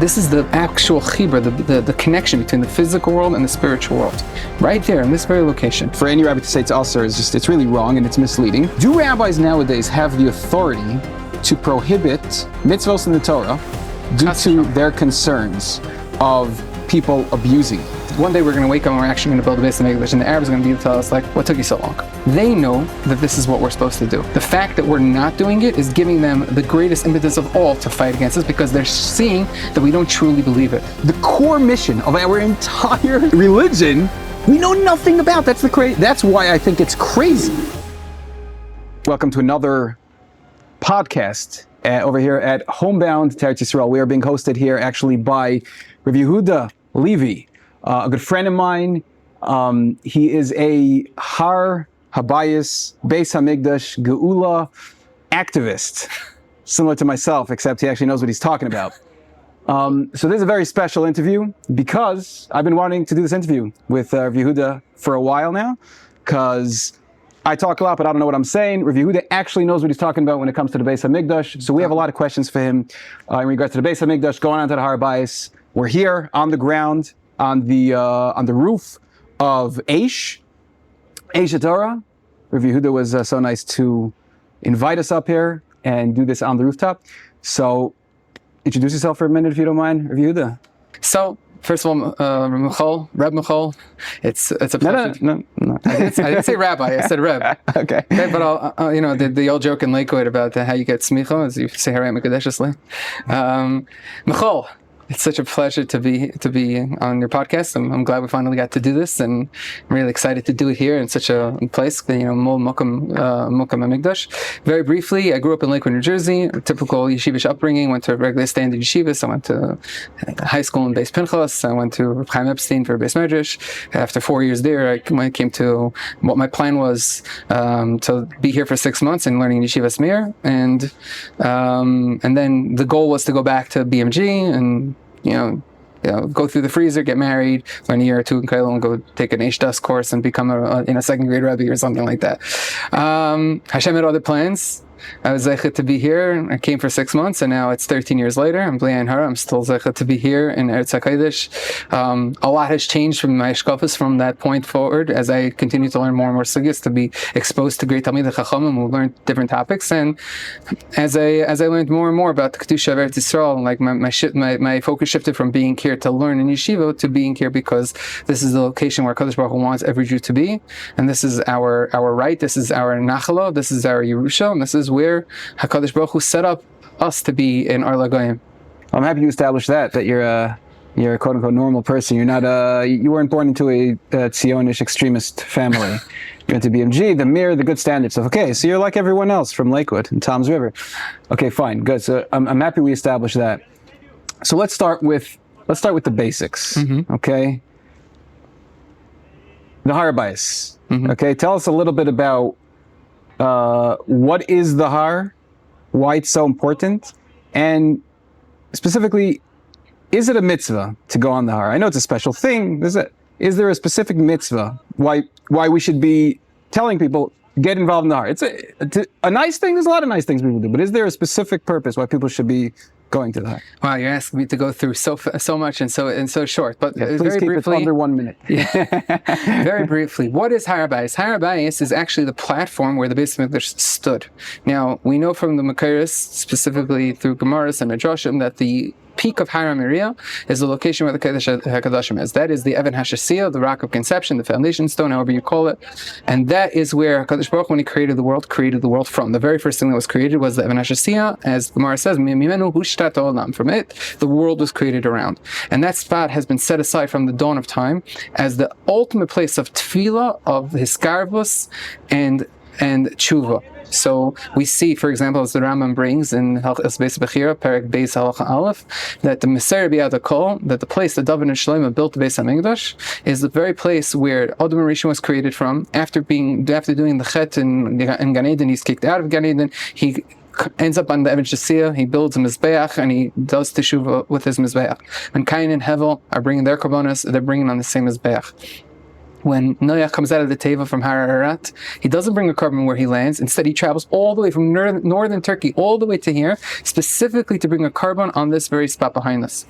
This is the actual chibur, the connection between the physical world and the spiritual world. Right there, in this very location. For any rabbi to say it's usher is just, it's really wrong and it's misleading. Do rabbis nowadays have the authority to prohibit mitzvos in the Torah due to their concerns of people abusing it? One day we're going to wake up and we're actually going to build a Beis HaMikdash, and the Arabs are going to be able to tell us, like, what took you so long? They know that this is what we're supposed to do. The fact that we're not doing it is giving them the greatest impetus of all to fight against us, because they're seeing that we don't truly believe it. The core mission of our entire religion, we know nothing about. That's why I think it's crazy. Welcome to another podcast over here at Homebound Eretz Yisroel. We are being hosted here actually by Rav Yehuda Levi, a good friend of mine. He is a Har HaBayis, Beis HaMikdash, Geula activist, similar to myself, except he actually knows what he's talking about. So this is a very special interview because I've been wanting to do this interview with Rav Yehuda for a while now, because I talk a lot, but I don't know what I'm saying. Rav Yehuda actually knows what he's talking about when it comes to the Beis HaMikdash. So we have a lot of questions for him in regards to the Beis HaMikdash, going on to the Har HaBayis. We're here on the ground, on the roof of Eish Torah. Rav Yehuda was so nice to invite us up here and do this on the rooftop. So introduce yourself for a minute if you don't mind, Rav Yehuda. So, first of all, Reb Michal, it's a pleasure. No. I didn't say rabbi, I said Reb. Okay. But I'll, the old joke in Lakewood about how you get smicha, as you say Har Habayit. Michal, it's such a pleasure to be on your podcast. I'm glad we finally got to do this, and I'm really excited to do it here in such a place, Mol Mokum HaMikdash. Very briefly, I grew up in Lakewood, New Jersey, a typical yeshivish upbringing. Went to a regular standard yeshivas. I went to high school in Beis Pinchas. I went to Chaim Epstein for Beis Medrash. After 4 years there, I came to what my plan was, to be here for 6 months and learning yeshivas mir, and then the goal was to go back to BMG and go through the freezer, get married, learn a year or two in Kailo, and go take an HDUS course and become a second grade rabbi or something like that. Hashem had other plans. I was zeichet to be here. I came for 6 months, and now it's 13 years later. I'm Blian Hara. I'm still zeichet to be here in Eretz Yisroel. A lot has changed from my shkafas from that point forward, as I continue to learn more and more sugyas, to be exposed to great Talmidei Chachamim who learn different topics. And as I learned more and more about the kiddush of Eretz Yisroel, like my focus shifted from being here to learn in yeshiva to being here because this is the location where Kadosh Baruch Hu wants every Jew to be, and this is our right. This is our nachala. This is our Yerusha, and this is where HaKadosh Baruch Hu set up us to be in our Lagayim. I'm happy you established that you're a quote unquote normal person. You're not you weren't born into a Zionish extremist family. You went to BMG, the Mir, the good standard stuff. Okay, so you're like everyone else from Lakewood and Tom's River. Okay, fine, good. So I'm happy we established that. So let's start with the basics. Mm-hmm. Okay, the Har HaBayis. Mm-hmm. Okay, tell us a little bit about what is the Har, why it's so important, and specifically, is it a mitzvah to go on the Har? I know it's a special thing. Is there a specific mitzvah why we should be telling people get involved in the Har? It's a nice thing. There's a lot of nice things people do, but is there a specific purpose why people should be going to the Har? Wow, you're asking me to go through so much and so short. But please very keep briefly, it under 1 minute. Very briefly, what is Har HaBayis? Har HaBayis is actually the platform where the Beis HaMikdash stood. Now, we know from the Makairis, specifically through Gemaras and Midrashim, that the peak of Har HaMoriah is the location where the Kiddush HaKadoshim is. That is the Even HaShasiyah, the rock of conception, the foundation stone, however you call it. And that is where HaKadosh Baruch Hu, when he created the world from. The very first thing that was created was the Even HaShasiyah, as the Gemara says, Mimenu hushtat olam. From it, the world was created around. And that spot has been set aside from the dawn of time as the ultimate place of tefillah, of hiskarvus, and tshuva. So we see, for example, as the Rambam brings in Hilchos Beis Bechira, Perek Beis Halacha Aleph, that the Meser B'Yad HaKol, that the place that David and Shlomo built the Beis HaMikdash, is the very place where Adam Rishon was created from. After doing the Chet in Gan Eden, he's kicked out of Gan Eden. He ends up on the Even Shasiyah, he builds a Mizbeach, and he does Teshuvah with his Mizbeach. When Cain and Hevel are bringing their Korbanos, they're bringing on the same Mizbeach. when Noach comes out of the teva from Har Habayit, he doesn't bring a carbon where he lands. Instead, he travels all the way from northern Turkey all the way to here, specifically to bring a carbon on this very spot behind us.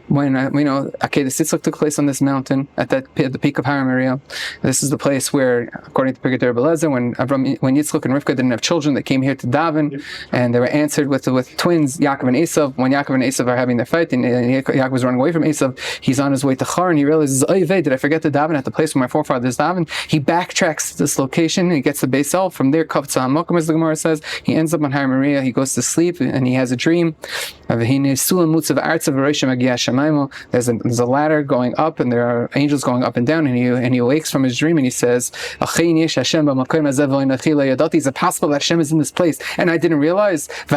When we know, okay, the Sitzlach took place on this mountain at the peak of Har Habayit. This is the place where, according to Pirkei Belezer, when Yitzchak and Rivka didn't have children, they came here to daven, and they were answered with twins, Yaakov and Esav. When Yaakov and Esav are having their fight, and Yaakov was running away from Esav, he's on his way to Har, and he realizes, oh, did I forget to daven at the place where my forefathers daven? He backtracks to this location, and he gets to Beis El. From there, Kavtza HaMokum, as the Gemara says, he ends up on Har Habayit. He goes to sleep, and he has a dream. There's a ladder going up, and there are angels going up and down, and he awakes from his dream, and he says, is it possible that Hashem is in this place and I didn't realize? How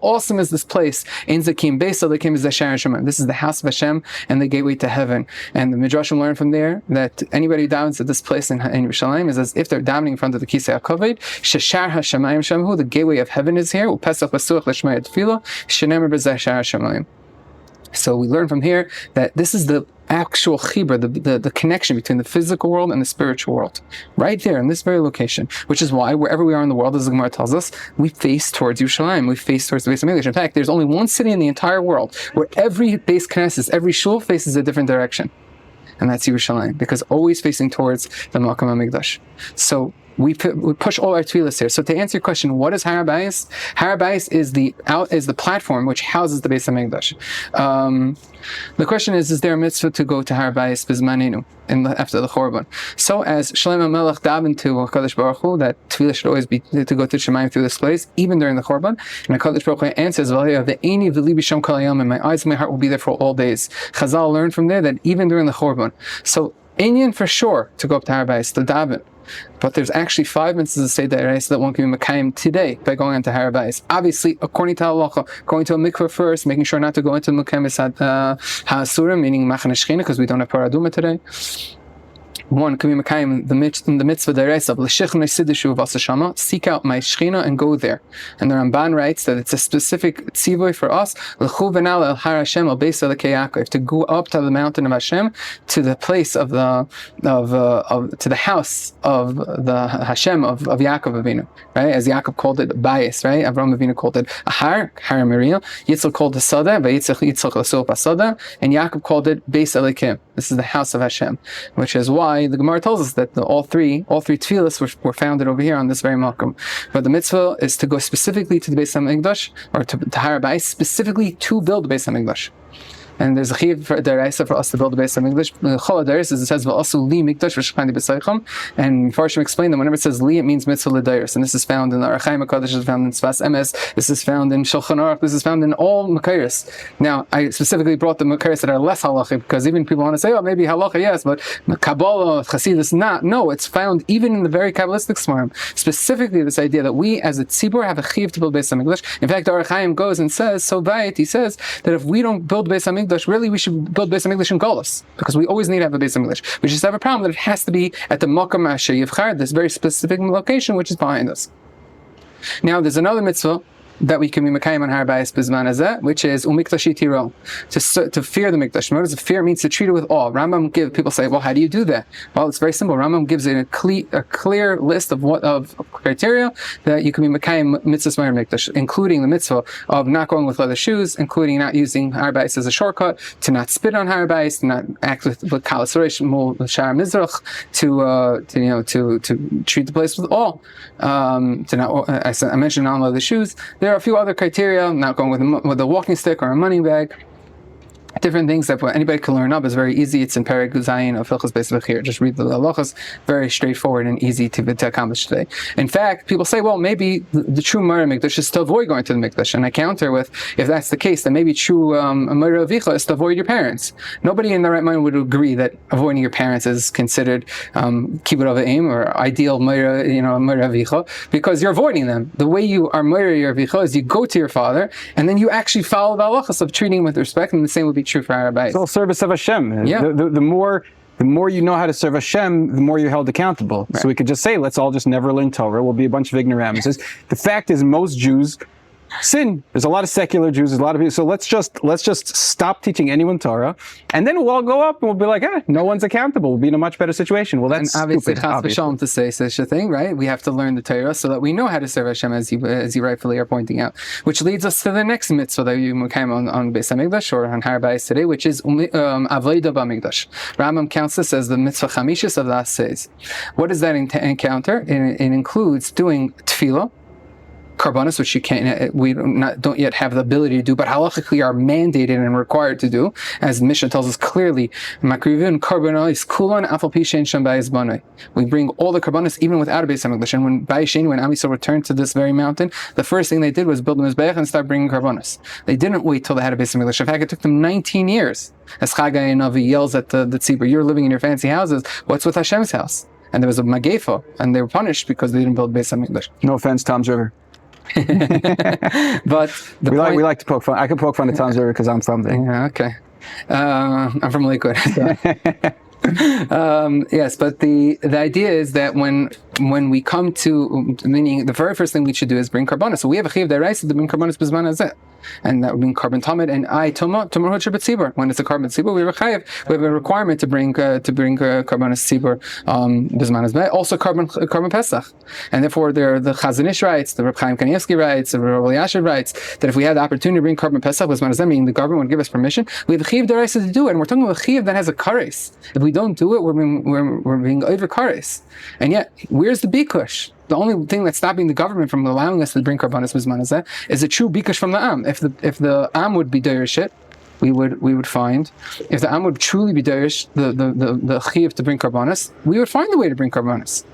awesome is this place? This is the house of Hashem and the gateway to heaven. And the Midrashim learn from there that anybody who davens at this place in Yerushalayim is as if they're davening in front of the Kisei HaKavod. Sheshar HaShamayim Shamhu, the gateway of heaven is here. So we learn from here that this is the actual chibur, the connection between the physical world and the spiritual world, right there in this very location, which is why wherever we are in the world, as the Gemara tells us, we face towards Yerushalayim, we face towards the Beis HaMikdash. In fact, there's only one city in the entire world where every Beis Knesset, every shul faces a different direction, and that's Yerushalayim, because always facing towards the Makom HaMikdash. So we push all our tefillas here. So to answer your question, what is Har HaBayis? Har HaBayis is the platform which houses the Beis HaMikdash. The question is there a mitzvah to go to Har HaBayis bizmanenu after the Chorban? So as Shlomo Melech davened to HaKadosh Baruch Hu, that tefillah should always be to go to Shemayim through this place, even during the Chorban. And HaKadosh Baruch Hu answers, "Ve'eni v'libi sham kol hayom," and my eyes and my heart will be there for all days. Chazal learned from there that even during the Chorban. So Inyan for sure to go up to Har HaBayis to daven. But there's actually 5 mitzvahs of Seder Eretz that one can be Mekayim today by going on to Har HaBayis. Obviously, according to halacha, going to a mikveh first, making sure not to go into Mekayim Ha'asurim, meaning Machan Shechina, because we don't have Paraduma today. One can be Mekayim the mitzvah Dereis of L'Shechna Sidishu Vasashama, seek out my Shechina and go there. And the Ramban writes that it's a specific tzivoy for us, L'chu v'nal el Har Hashem el Beis Elokei Yaakov, to go up to the mountain of Hashem, to the place of to the house of the Hashem of Yaakov Avinu, right? As Yaakov called it Bayis, right? Avraham Avinu called it Har Habayit, Yitzchak called it Sada, Yitzchak l'Sop Sada, and Yaakov called it Beis Elokei. This is the house of Hashem, which is why the Gemara tells us that all three tefillas were founded over here on this very makom. But the mitzvah is to go specifically to the Beis HaMikdash, or to Har HaBayis, specifically to build the Beis HaMikdash. And there's a chiyuv for deraisa for us to build the Beis HaMikdash. Chol HaDeris, as it says, "V'asu li mikdash v'shechani b'seicham." And Farshim explained that whenever it says li, it means mitzvah l'deiris. And this is found in the Ar Chaim HaKadosh, this is found in Sfas Emes, this is found in Shulchan Aruch, this is found in all Makairis. Now, I specifically brought the Makairis that are less halachic, because even people want to say, oh, maybe halacha, yes, but Kabbalah, Chasidus, not. No, it's found even in the very Kabbalistic Smarim. Specifically, this idea that we, as a tzibur, have a chiyuv to build Beis HaMikdash. In fact, Ar Chaim goes and says, so Beit, he says, that if we don't build Beis HaMikdash, really we should build Beis HaMikdash in Golus, because we always need to have a Beis HaMikdash. We just have a problem that it has to be at the Makom Asher Yivchar, this very specific location which is behind us. Now there's another mitzvah that we can be Mekayim on Har HaBayis Bizman Hazeh, which is Umikdashi Tiro, to fear the Mikdash. What does the fear means? To treat it with awe. Rambam people say, well, how do you do that? Well, it's very simple. Rambam gives it a clear list of criteria that you can be Mekayim Mitzvahs Meir Mikdash, including the mitzvah of not going with leather shoes, including not using Har HaBayis as a shortcut, to not spit on Har HaBayis, to not act with Kalasurish, Mul Shar Mizrach, to treat the place with awe, to not, as I mentioned, not leather shoes. There are a few other criteria, not going with a walking stick or a money bag. Different things that anybody can learn up is very easy. It's in Perek Zayin of Hilchos Beis HaMikdash. Just read the halachas. Very straightforward and easy to accomplish today. In fact, people say, well, maybe the true Mara Mikdash is to avoid going to the Mikdash. And I counter with, if that's the case, then maybe true Mara Avicha is to avoid your parents. Nobody in their right mind would agree that avoiding your parents is considered kibbud av v'em, or ideal Mara Avicha, because you're avoiding them. The way you are Mara your Avicha is you go to your father, and then you actually follow the halachas of treating him with respect, and the same would be true for Har HaBayis. It's all service of Hashem. Yeah. The more you know how to serve Hashem, the more you're held accountable. Right. So we could just say, let's all just never learn Torah. We'll be a bunch of ignoramuses. The fact is, most Jews sin. There's a lot of secular Jews. There's a lot of people. So let's just stop teaching anyone Torah, and then we'll all go up and we'll be like, no one's accountable. We'll be in a much better situation. Well, that's and obviously, stupid. chas v'shalom to say such a thing, right? We have to learn the Torah so that we know how to serve Hashem, as you rightfully are pointing out. Which leads us to the next mitzvah that you came on Beis HaMikdash or on Har HaBayis today, which is avodah b'mikdash. Rambam counts this as the mitzvah chamishis of the assays. What does that encounter? It includes doing tefillah, karbanos, which we don't yet have the ability to do, but halachically are mandated and required to do, as the Mishnah tells us clearly. Makrivin karbanos kulan afal pi shein sham bayis banai. We bring all the karbanos even without a Beis HaMikdash. And when Am Yisrael returned to this very mountain, the first thing they did was build a mizbeach and start bringing karbanos. They didn't wait till they had a Beis HaMikdash. In fact, it took them 19 years. As Chagai and Navi yells at the tzibur, "You're living in your fancy houses. What's with Hashem's house?" And there was a magefa, and they were punished because they didn't build Beis HaMikdash. No offense, Tom's River. But we like to poke fun. I can poke fun at Tom's River because I'm from there. Yeah, okay. I'm from Lakewood. So. Yes, but the idea is that when we come to, meaning the very first thing we should do is bring karbanos. So we have a chiyuv deraisa to bring karbanos b'zman hazeh, and that would mean carbon tamid and tuma tzibur. When it's a carbon tzibur, we have a chayiv. We have a requirement to bring karbanos tzibur b'zman hazeh. Also carbon pesach, and therefore the Chazon Ish writes, the Reb Chaim Kanievsky writes, the Reb Elyashiv writes that if we had the opportunity to bring carbon pesach b'zman hazeh, meaning the government would give us permission, we have a chiyuv deraisa to do it, and we're talking about a chiyuv that has a kares. If we don't do it, we're being over kares. And yet, where's the bikush? The only thing that's stopping the government from allowing us to bring karbanos b'zman hazeh is a true bikush from the am. If the am would be derish it, we would find, if the am would truly be derish the chiyuv to bring karbanos, we would find a way to bring karbanos.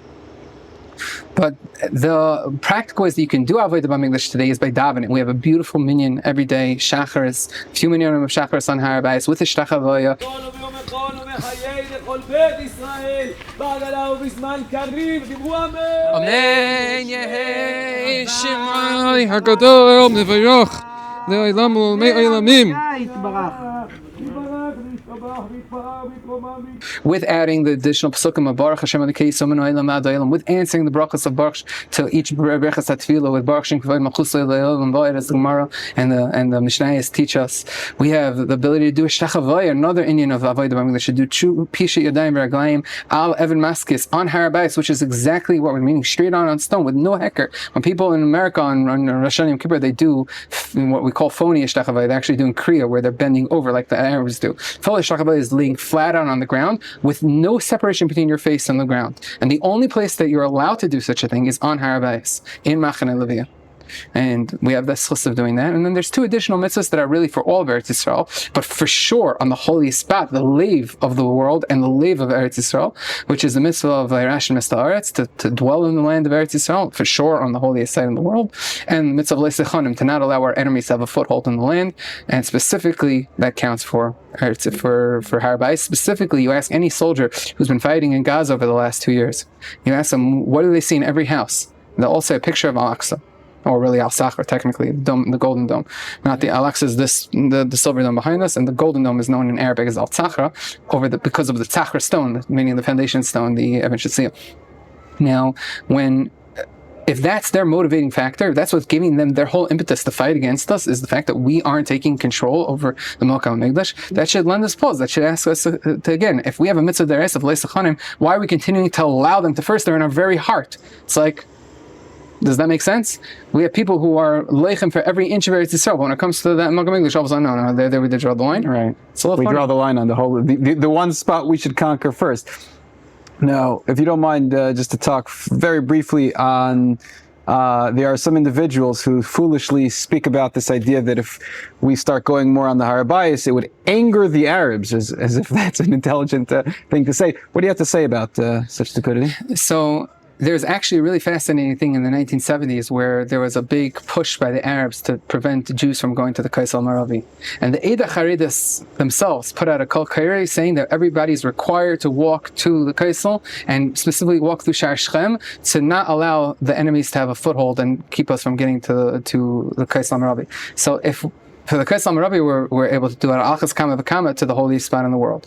But the practical ways that you can do avodah b'mikdash today is by davening. We have a beautiful minyan every day, shacharis, a few minyanim of shacharis on Har HaBayis with the shtachavaya. Amen. Yehi Shemai HaGadol Mevarach Le'olam U'Me'olamim. With adding the additional psukim of Baruch Hashem Adonai Yisrael Olam Ad Olam, with answering the brachas of Baruch to each brachas atfilah with Baruch Shem Kavod Malchus Le'olam Vayed, as the Gemara and the Mishnayos teach us. We have the ability to do a shtachavaya, another Indian of avodah b'mikdash, should do true pisha yadayim v'raglayim al evan maskis on Har HaBayis, which is exactly what we're meaning, straight on stone with no hecker. When people in America on Rosh Hashanah Yom Kippur, they do what we call phony shtachavaya. They're actually doing kriya, where they're bending over like the Arabs do. Full shtachavaya is laying flat out on the ground with no separation between your face and the ground. And the only place that you're allowed to do such a thing is on Har HaBayis, in Machaneh Leviah. And we have the schus of doing that. And then there's two additional mitzvahs that are really for all of Eretz Yisroel, but for sure on the holy spot, the leiv of the world and the leiv of Eretz Yisroel, which is the mitzvah of Vayirash Mista'aretz, to dwell in the land of Eretz Yisroel, for sure on the holiest site in the world, and the mitzvah of Leisechanim, to not allow our enemies to have a foothold in the land. And specifically, that counts for Har HaBayis. Specifically, you ask any soldier who's been fighting in Gaza over the last 2 years, you ask them, what do they see in every house? They'll all say a picture of Al-Aqsa. Or really Al-Saqar, technically, the Golden Dome. Not the Al-Aqsa is the silver dome behind us, and the Golden Dome is known in Arabic as Al-Tzachra, because of the Tzachra stone, meaning the foundation stone, the Evan Shatziyah. Now, if that's their motivating factor, that's what's giving them their whole impetus to fight against us, is the fact that we aren't taking control over the Melech HaMikdash. That should lend us pause. That should ask us to again, if we have a mitzvah deres of Leisechanim, why are we continuing to allow them to first? They're in our very heart. It's like, does that make sense? We have people who are leichem for every inch of Eretz Yisrael. When it comes to that Melech HaMikdash, all of a sudden, no, there we draw the line. Right. It's a little we funny. Draw the line on the whole, the one spot we should conquer first. Now, if you don't mind, just to talk very briefly on, there are some individuals who foolishly speak about this idea that if we start going more on the Har HaBayis, it would anger the Arabs, as if that's an intelligent thing to say. What do you have to say about such stupidity? So, there's actually a really fascinating thing in the 1970s where there was a big push by the Arabs to prevent Jews from going to the Kaisel Maravi. And the Eida Haridis themselves put out a kol kairi saying that everybody's required to walk to the Kaisel, and specifically walk through Shar Shechem, to not allow the enemies to have a foothold and keep us from getting to the Kaisel Maravi. So if for the Kaisel Maravi we're able to do it al-Achas Kama V'Kama to the holiest spot in the world.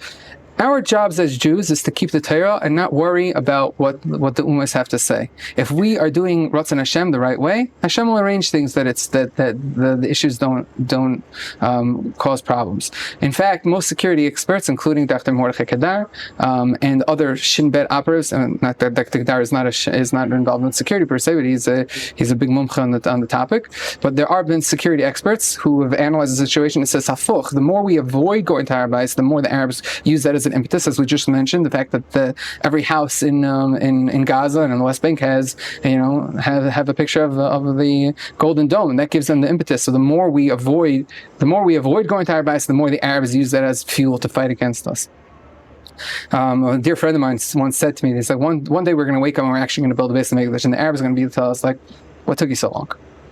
Our jobs as Jews is to keep the Torah and not worry about what the Ummahs have to say. If we are doing Ratzon Hashem the right way, Hashem will arrange things that the issues don't cause problems. In fact, most security experts, including Dr. Mordechai Kedar and other Shin Bet operatives, not that Dr. Kedar is not involved in security per se, but he's a big mumcha on the topic. But there have been security experts who have analyzed the situation and says, hafuch, the more we avoid going to Har HaBayis, the more the Arabs use that as an impetus, as we just mentioned, the fact that every house in Gaza and in the West Bank has a picture of the Golden Dome, and that gives them the impetus. So the more we avoid going to Har HaBayis, the more the Arabs use that as fuel to fight against us. A dear friend of mine once said to me, they said, one day we're going to wake up and we're actually going to build a Beis HaMikdash, and the Arabs are going to tell us, like, what took you so long?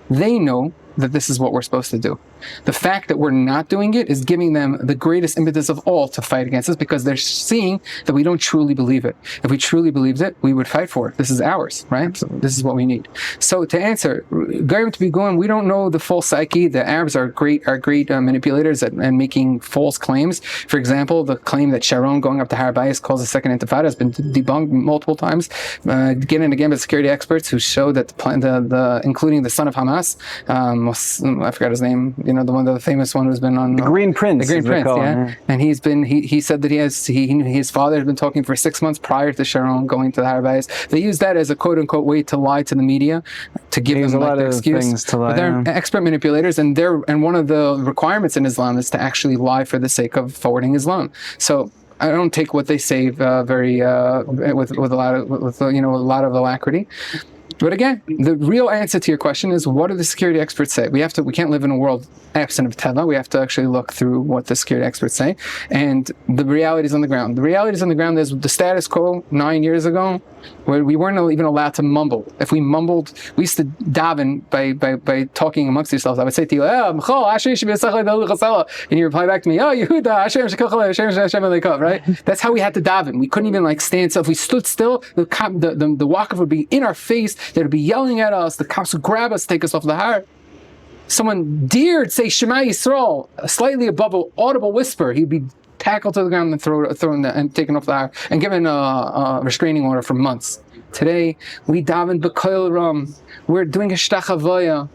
They know that this is what we're supposed to do. The fact that we're not doing it is giving them the greatest impetus of all to fight against us, because they're seeing that we don't truly believe it. If we truly believed it, we would fight for it. This is ours, right? So this is what we need. So to answer, Goyim to be going, we don't know the full psyche. The Arabs are great manipulators and making false claims. For example, the claim that Sharon going up to Har HaBayis caused a second intifada has been debunked multiple times, again and again by security experts who show that including the son of Hamas, I forgot his name, the famous one who's been on the Green Prince. The Green Prince, yeah. And he said that his father had been talking for 6 months prior to Sharon going to the Har HaBayis. They use that as a quote unquote way to lie to the media, to give them like the excuse. But they're expert manipulators, and one of the requirements in Islam is to actually lie for the sake of forwarding Islam. So I don't take what they say with a lot of alacrity. But again, the real answer to your question is, what do the security experts say? We can't live in a world absent of Teva. We have to actually look through what the security experts say. And the reality is on the ground. The reality is on the ground is the status quo 9 years ago, where we weren't even allowed to mumble. If we mumbled, we used to daven by talking amongst yourselves. I would say to you, and you reply back to me, Yehuda, Hashem, right? That's how we had to daven. We couldn't even stand still. If we stood still, the Waqif would be in our face. They'd be yelling at us. The cops would grab us, take us off the har. Someone dared say Shema Yisrael, slightly above an audible whisper, he'd be tackled to the ground and thrown and taken off the har and given a restraining order for months. Today, we daven b'koil ram. We're doing a shtach havaya.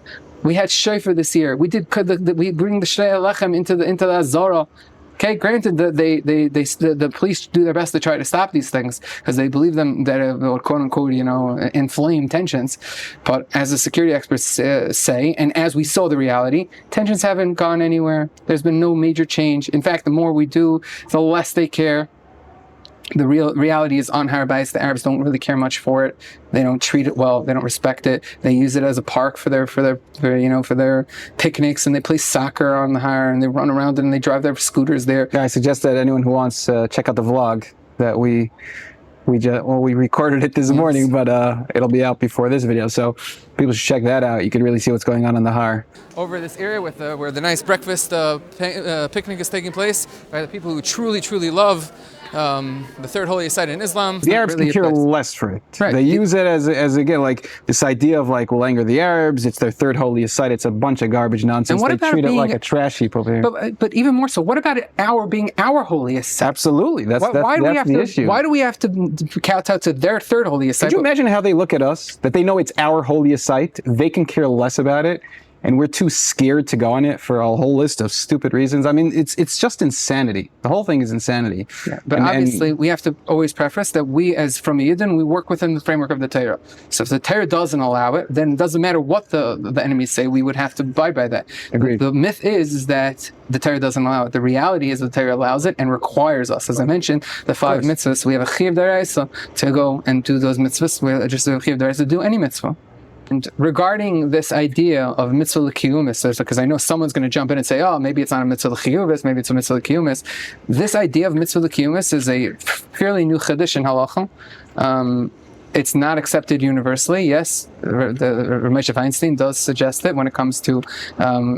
We had shofar this year. We bring the shrei alechem into the Azara. Okay, granted, the police do their best to try to stop these things because they believe them that it will, quote unquote, inflame tensions. But as the security experts say, and as we saw the reality, tensions haven't gone anywhere. There's been no major change. In fact, the more we do, the less they care. The real reality is on Har HaBayis, the Arabs don't really care much for it. They don't treat it well. They don't respect it. They use it as a park for their picnics, and they play soccer on the Har, and they run around it, and they drive their scooters there. Yeah, I suggest that anyone who wants to check out the vlog that we recorded it this morning, but it'll be out before this video, so people should check that out. You can really see what's going on the Har. Over this area where the nice breakfast picnic is taking place, by the people who truly love the third holiest site in Islam. The Arabs can care less for it. Right. They use it as again, like this idea of we'll anger the Arabs. It's their third holiest site. It's a bunch of garbage nonsense. They treat it like a trash heap over here. But even more so, what about it being our holiest site? Absolutely. That's the issue. Why do we have to kowtow to their third holiest site? Could you imagine how they look at us? That they know it's our holiest site. They can care less about it. And we're too scared to go on it for a whole list of stupid reasons. I mean, it's just insanity. The whole thing is insanity. Yeah, but obviously, we have to always preface that we, as from Yidden, we work within the framework of the Torah. So if the Torah doesn't allow it, then it doesn't matter what the enemies say, we would have to abide by that. Agreed. The myth is that the Torah doesn't allow it. The reality is the Torah allows it and requires us. As I mentioned, the 5 mitzvahs, we have a chiyuv d'oraisa to go and do those mitzvahs. We just have a chiyuv d'oraisa to do any mitzvah. And regarding this idea of mitzvah l'kiyumis, because I know someone's going to jump in and say, oh, maybe it's not a mitzvah l'kiyumis, maybe it's a mitzvah l'kiyumis. This idea of mitzvah l'kiyumis is a fairly new chiddush in halacha. It's not accepted universally. Yes, Moshe Feinstein does suggest it when it comes to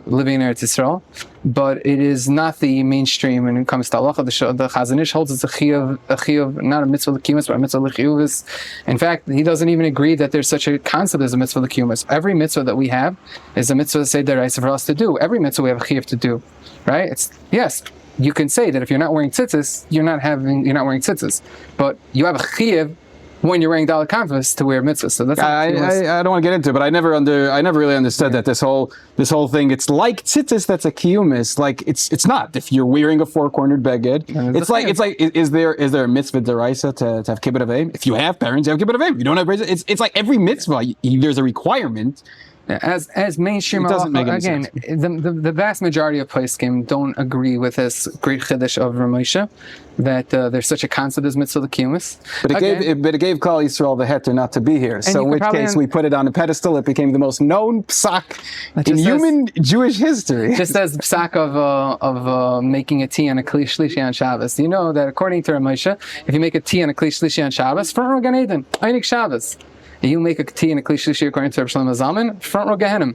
living in Eretz Yisroel, but it is not the mainstream when it comes to halacha. The Chazon Ish holds it's a chiyuv, not a mitzvah l'kiyumis, but a mitzvah l'kiyuvis. In fact, he doesn't even agree that there's such a concept as a mitzvah l'kiyumis. Every mitzvah that we have is a mitzvah d'oraisa for us to do. Every mitzvah we have a chiyuv to do, right? Yes. you can say that if you're not wearing tzitzis, you're not wearing tzitzis. But you have a chiyuv when you're wearing dalet canvas to wear mitzvahs. So that's I don't want to get into it, but I never really understood that this whole thing. It's like tzitzis. That's a kiyumis. Like it's not. If you're wearing a four-cornered beged, it's like is there a mitzvah deraisa to have kibbut avim? If you have parents, you have kibbut avim. You don't have parents. It's like every mitzvah. There's a requirement. As mainstream halacha, again, the vast majority of poskim don't agree with this great chiddush of Ramosha, that there's such a concept as mitzvah l'kiyumis. But it gave Klal Yisrael the heter not to be here. So in which case we put it on a pedestal. It became the most known psak in human Jewish history. Just as the psak of making a tea on a kli shlishi on Shabbos. You know that according to Ramosha, if you make a tea on a kli shlishi on Shabbos, front row Gan Eden, Einik Shabbos. You make a tea and a kli shlishi according to Reb Shlomo Zalman, front row Gehenim.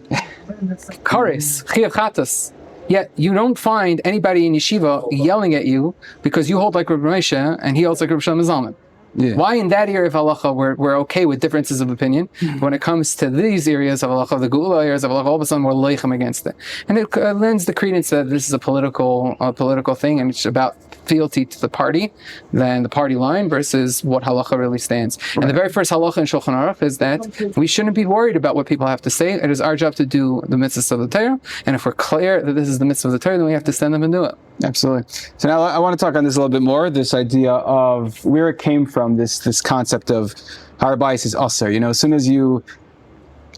Kares, chiyav chatas. Yet you don't find anybody in yeshiva yelling at you because you hold like Reb Moshe and he holds like Reb Shlomo Zalman. Yeah. Why in that area of halacha we're okay with differences of opinion? When it comes to these areas of halacha, the geula areas of halacha, all of a sudden we're leichem against it, and it lends the credence that this is a political thing, and it's about fealty to the party, than the party line versus what halacha really stands. Right. And the very first halacha in Shulchan Aruch is that we shouldn't be worried about what people have to say. It is our job to do the mitzvahs of the Torah, and if we're clear that this is the mitzvah of the Torah, then we have to stand them and do it. Absolutely. So now I want to talk on this a little bit more, this idea of where it came from, this concept of Har HaBayis is usher. You know, as soon as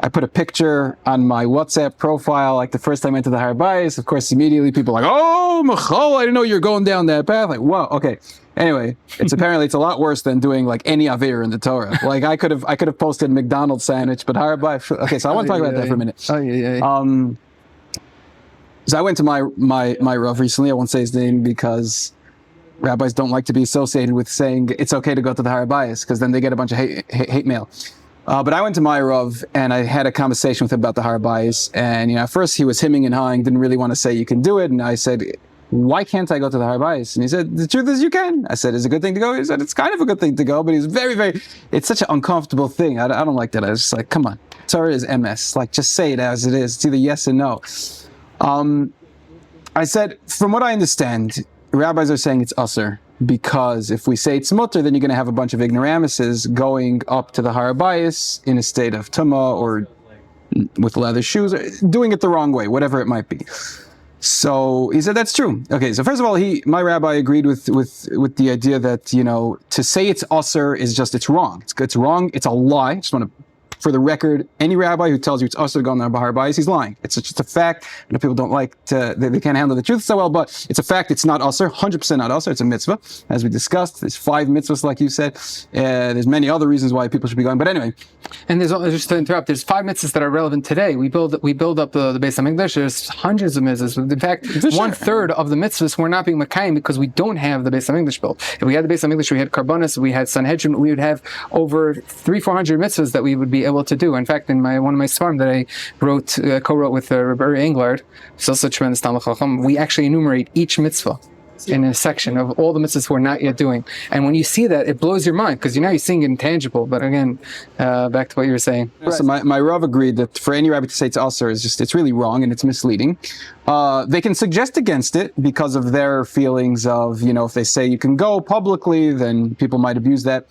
I put a picture on my WhatsApp profile, like the first time I went to the Har HaBayis, of course, immediately people are like, oh, Michal, I didn't know you're going down that path. Like, whoa, okay. Anyway, it's a lot worse than doing like any aver in the Torah. Like I could have posted McDonald's sandwich, but Har HaBayis. Okay, so I want to talk about that for a minute. So I went to my Rav recently. I won't say his name because rabbis don't like to be associated with saying it's okay to go to the Har HaBayis because then they get a bunch of hate mail. But I went to my Rav and I had a conversation with him about the Har HaBayis. And at first he was hemming and hawing, didn't really want to say you can do it. And I said, why can't I go to the Har HaBayis? And he said, the truth is you can. I said, is it a good thing to go? He said, it's kind of a good thing to go, but he's very, very, it's such an uncomfortable thing. I don't like that. I was just like, come on, Torah is MS. Like, just say it as it is. It's either yes or no. I said, from what I understand, rabbis are saying it's usher because if we say it's mutter, then you're going to have a bunch of ignoramuses going up to the Har HaBayis in a state of tumah or with leather shoes, or doing it the wrong way, whatever it might be. So he said that's true. Okay, so first of all, my rabbi agreed with the idea that to say it's usher is just it's wrong. It's wrong. It's a lie. Just want to. For the record, any rabbi who tells you it's usher to go on the Har HaBayis, he's lying. It's just a fact. People don't like they can't handle the truth so well, but it's a fact. It's not usher, 100% not usher. It's a mitzvah, as we discussed. There's 5 mitzvahs, like you said. There's many other reasons why people should be going. But anyway, and there's just to interrupt. There's 5 mitzvahs that are relevant today. We build up the Beis HaMikdash. There's hundreds of mitzvahs. In fact, 1/3 of the mitzvahs were not being makayim because we don't have the Beis HaMikdash built. If we had the Beis HaMikdash, we had Karbonos, we had Sanhedrin, we would have over 300-400 mitzvahs that we would be able to do. In fact, in one of my svarim that I co-wrote with Rabbi Englard, who's also a tremendous Talmid Chacham, we actually enumerate each mitzvah in a section of all the mitzvahs we're not yet doing. And when you see that, it blows your mind because you're seeing it intangible. But again, back to what you were saying. So my Rav agreed that for any rabbi to say it's usher it's really wrong and it's misleading. They can suggest against it because of their feelings of if they say you can go publicly, then people might abuse that.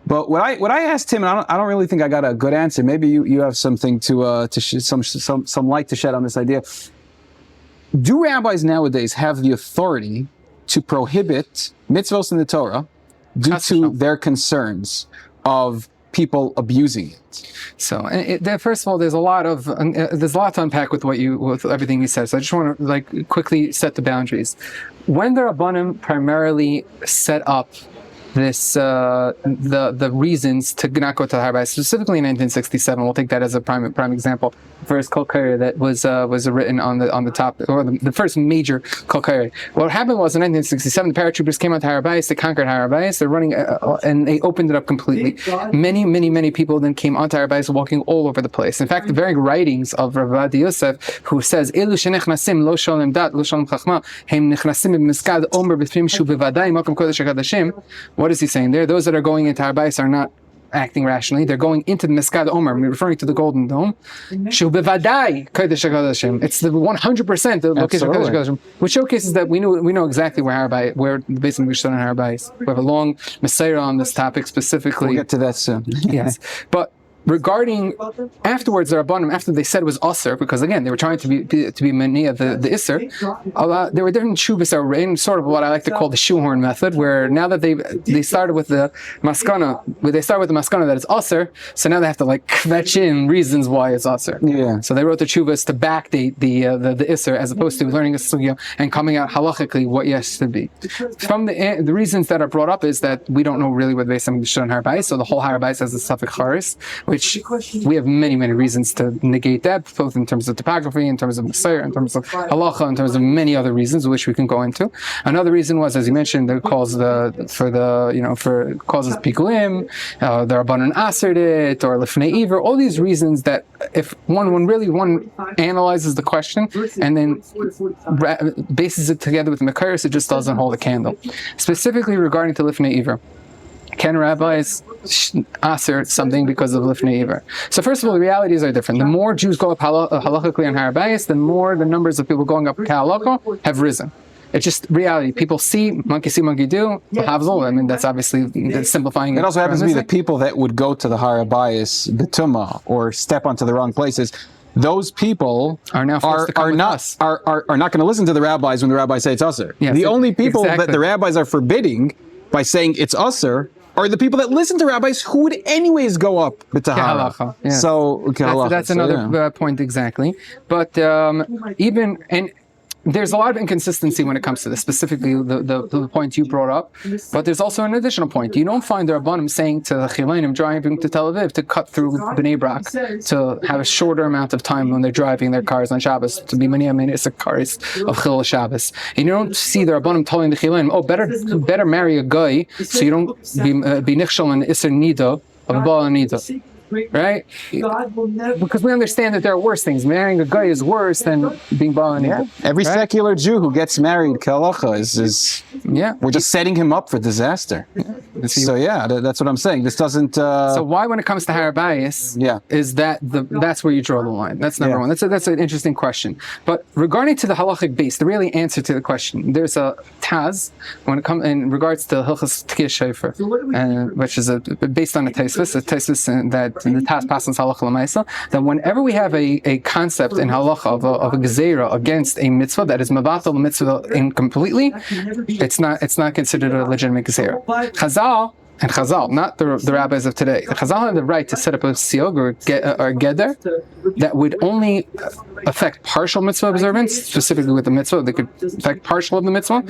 But what I asked him, and I don't really think I got a good answer. Maybe you have something to some light to shed on this idea. Do rabbis nowadays have the authority to prohibit mitzvos in the Torah due to their concerns of people abusing it? So, first of all, there's a lot to unpack with everything you said. So I just want to quickly set the boundaries. When the Rabbanim primarily set up the reasons to not go to the Har HaBayis, specifically in 1967. We'll take that as a prime example. The first Kol Koreh that was written on the top, or the first major Kol Koreh. What happened was in 1967, the paratroopers came out to Har HaBayis, they conquered Har HaBayis, they're running, and they opened it up completely. Many people then came onto Har HaBayis walking all over the place. In fact, the very writings of Rav Adi Yosef, who says, Elu shenechnasim lo sholem dat, lo sholem chachma, hem nechnasim b'miskad omer b'fim shu b'vadai makom kodesh HaKadashim. What is he saying there? Those that are going into Har HaBayis are not acting rationally. They're going into the Meskad Omer, referring to the Golden Dome. Shu bevadai Kodesh HaKodashim. It's the 100% the location of Kodesh HaKodashim, which showcases that we know exactly where the Beis HaMikdash and Har HaBayis. We have a long Messiah on this topic specifically. We'll get to that soon. Yes, but regarding afterwards, the Rabbanim, after they said it was Aser, because again they were trying to be Mania the Isser, there were different shuvas are in sort of what I like to call the shoehorn method, where now that they started with the maskana, that it's Aser, so now they have to like kvetch in reasons why it's Aser. Yeah. So they wrote the shuvas to backdate the Isser as opposed to learning a sugya and coming out halachically what yes to be. From the reasons that are brought up is that we don't know really what Beis HaMikdash and Har HaBayis, so the whole Har HaBayis has a suffix charis, which we have many reasons to negate that, both in terms of topography, in terms of Messiah, in terms of halacha, in terms of many other reasons, which we can go into. Another reason was, as you mentioned, that causes pikulim, the Rabbanan asered it, or lifnei iver, all these reasons that if one analyzes the question and then bases it together with Mekaris, it just doesn't hold a candle. Specifically regarding to lifnei iver. Can rabbis aser something because of lifnei iver? So first of all, the realities are different. The more Jews go up halachically on Har HaBayis, the more the numbers of people going up halacha have risen. It's just reality. People see, monkey do. I mean, that's obviously simplifying. It also happens to be the people that would go to the Har HaBayis, the Tumah, or step onto the wrong places. Those people are now not going to listen to the rabbis when the rabbis say it's usher. Yes, the only people exactly. that the rabbis are forbidding by saying it's usher are the people that listen to rabbis who would anyways go up with tahara. Yeah. So that's another point exactly. But there's a lot of inconsistency when it comes to this, specifically the point you brought up. But there's also an additional point. You don't find the Rabbanim saying to the Chilayim driving to Tel Aviv to cut through Bnei Brak, to have a shorter amount of time when they're driving their cars on Shabbos, to be many cars of Chil Shabbos. And you don't see the Rabbanim telling the Chilayim, better marry a guy so you don't be nichshal and Isser Nida of a Baal Nida. Right? Because we understand that there are worse things. Marrying a guy is worse than being Baal Nida. Every secular Jew who gets married, Kalacha, is we're just setting him up for disaster. So that's what I'm saying. This doesn't. So why, when it comes to Har HaBayis, is that's where you draw the line? That's number one. That's an interesting question. But regarding to the halachic base, the really answer to the question, there's a Taz when it comes in regards to Hilchas Tkiyah Shofar, which is based on a Taisvis that in the Taz passes halacha l'maisa, that whenever we have a concept in halacha of a gezerah against a mitzvah that is mevatel mitzvah incompletely, it's not considered a legitimate gezerah. Chazal, not the rabbis of today. The Chazal have the right to set up a siog or geder that would only affect partial mitzvah observance, specifically with the mitzvah. They could affect partial of the mitzvah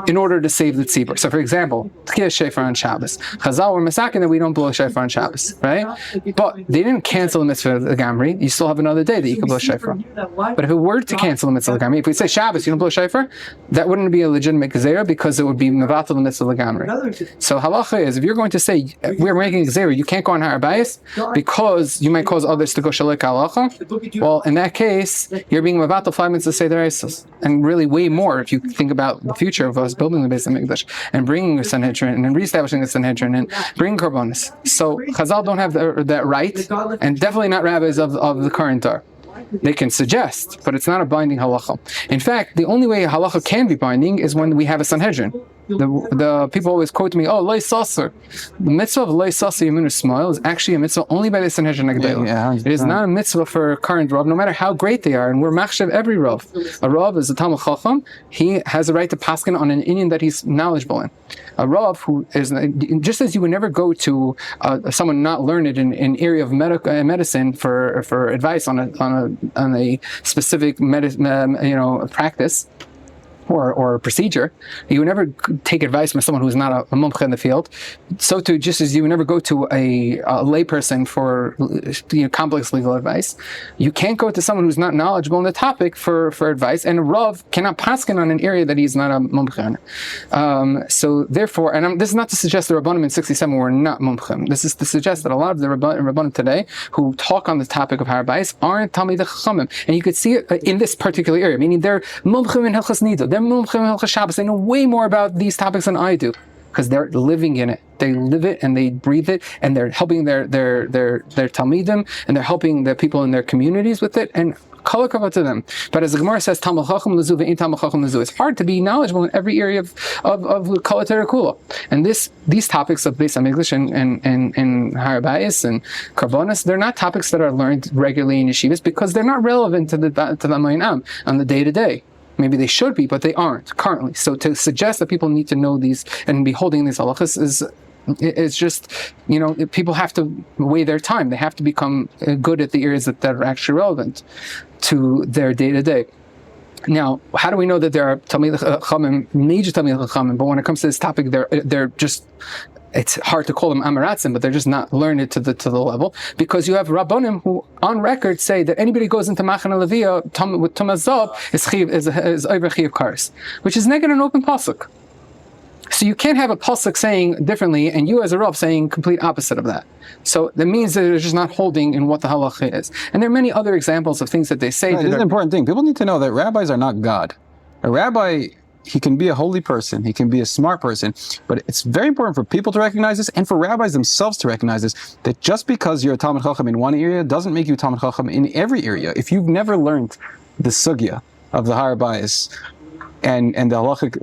in order to save the tzibur. So, for example, tkiyah shofar on Shabbos. Chazal were masakin that we don't blow shofar on Shabbos, right? But they didn't cancel the mitzvah of the gamri. You still have another day that you can blow shofar. But if it were to cancel the mitzvah of the gamri, if we say Shabbos, you don't blow shofar, that wouldn't be a legitimate gezerah because it would be mevatel the mitzvah of the gamri. So halacha is, if you're going to say we're making a gezerah, you can't go on Har HaBayis because you might cause others to go shalek halacha. Well, in that case, you're being mevatel 5 minutes to say the Reisos, and really way more if you think about the future of us building the Beis HaMikdash and bringing the Sanhedrin and reestablishing the Sanhedrin and bringing korbanos. So Chazal don't have that right, and definitely not rabbis of the current are. They can suggest, but it's not a binding halacha. In fact, the only way a halacha can be binding is when we have a Sanhedrin. The people always quote me, Loi Sasser. The mitzvah of Loi Sasser Yeminu Smoil is actually a mitzvah only by the Sanhedrin Agdela. It is not a mitzvah for a current Rav, no matter how great they are, and we're machshav every Rav. A Rav is a Talmud Chacham. He has a right to paskin on an inyan that he's knowledgeable in. A Rav who is, just as you would never go to someone not learned in area of medicine for advice on a specific practice or procedure, you would never take advice from someone who is not a mumche in the field. So too, just as you would never go to a layperson for complex legal advice, you can't go to someone who's not knowledgeable in the topic for advice, and a Rav cannot paskin on an area that he's not a mumche. So therefore, and this is not to suggest the Rabbanim in 67 were not mumche. This is to suggest that a lot of the Rabbanim today who talk on the topic of Har HaBayis aren't Talmidei Chachamim, and you could see it in this particular area, meaning they're mumche in Hilchas Nida. They're mumchim in Hilchas Shabbos. They know way more about these topics than I do because they're living in it. they live it and they breathe it, and they're helping their talmidim, and they're helping the people in their communities with it, and kol hakavod to them. But as the Gemara says, Talmid Chacham lezu ve'ein Talmid Chacham lezu. It's hard to be knowledgeable in every area of Kol Torah Kula. And these topics of Beis HaMikdash and Har HaBayis and Karbonos, they're not topics that are learned regularly in yeshivas because they're not relevant to the Mayin on the day to day. Maybe they should be, but they aren't currently. So to suggest that people need to know these and be holding these halachas is. It's just, people have to weigh their time. They have to become good at the areas that are actually relevant to their day-to-day. Now, how do we know that there are Talmid Chachamim, major Talmid Chachamim, but when it comes to this topic, they're just, it's hard to call them Amaratzim, but they're just not learned to the level, because you have Rabbonim who on record say that anybody goes into Machane Leviyah with Tumaz Zav is over Chiyav Kares, which is negative an open pasuk. So you can't have a pasuk saying differently, and you as a Rav saying complete opposite of that. So that means that they're just not holding in what the halacha is. And there are many other examples of things that they say. Right, this is an important thing. People need to know that rabbis are not God. A rabbi, he can be a holy person, he can be a smart person, but it's very important for people to recognize this, and for rabbis themselves to recognize this, that just because you're a Talmid Chacham in one area doesn't make you a Talmid Chacham in every area. If you've never learned the sugya of the Har HaBayis and the halachic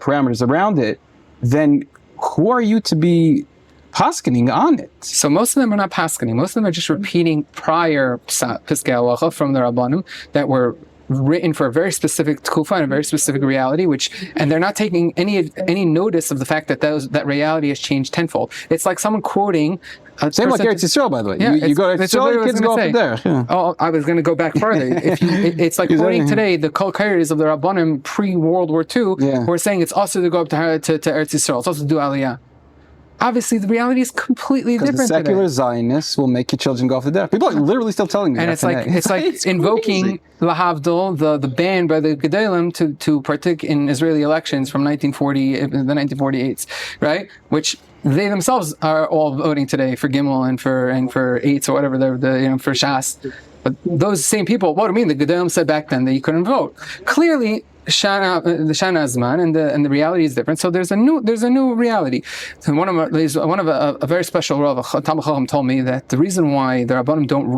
parameters around it, then who are you to be paskening on it? So most of them are not paskening. Most of them are just repeating prior piskei halacha from the Rabbanim that were written for a very specific tkufa and a very specific reality, and they're not taking any notice of the fact that that reality has changed tenfold. It's like someone quoting. Same like Eretz Yisroel, by the way. Yeah, you go to Eretz Yisroel, kids go up there. Yeah. Oh, I was going to go back further. It's like quoting today the Kol Kairis of the Rabbanim pre-World War II, who are saying it's also to go up to Eretz Yisroel. It's also to do Aliyah. Obviously, the reality is completely different. Because the secular Zionists will make your children go off the death. People are literally still telling me and that. It's like invoking Lahavdil, the ban by the Gedalim to partake in Israeli elections from the 1948s, right? Which they themselves are all voting today for Gimel and for eights or whatever for Shas. But those same people, what do you mean? The Gedalim said back then that you couldn't vote. Clearly, the Shana Azman and the reality is different. So there's a new reality. So one of a very special Rav, Talmid Chacham, told me that the reason why the Rabbanim don't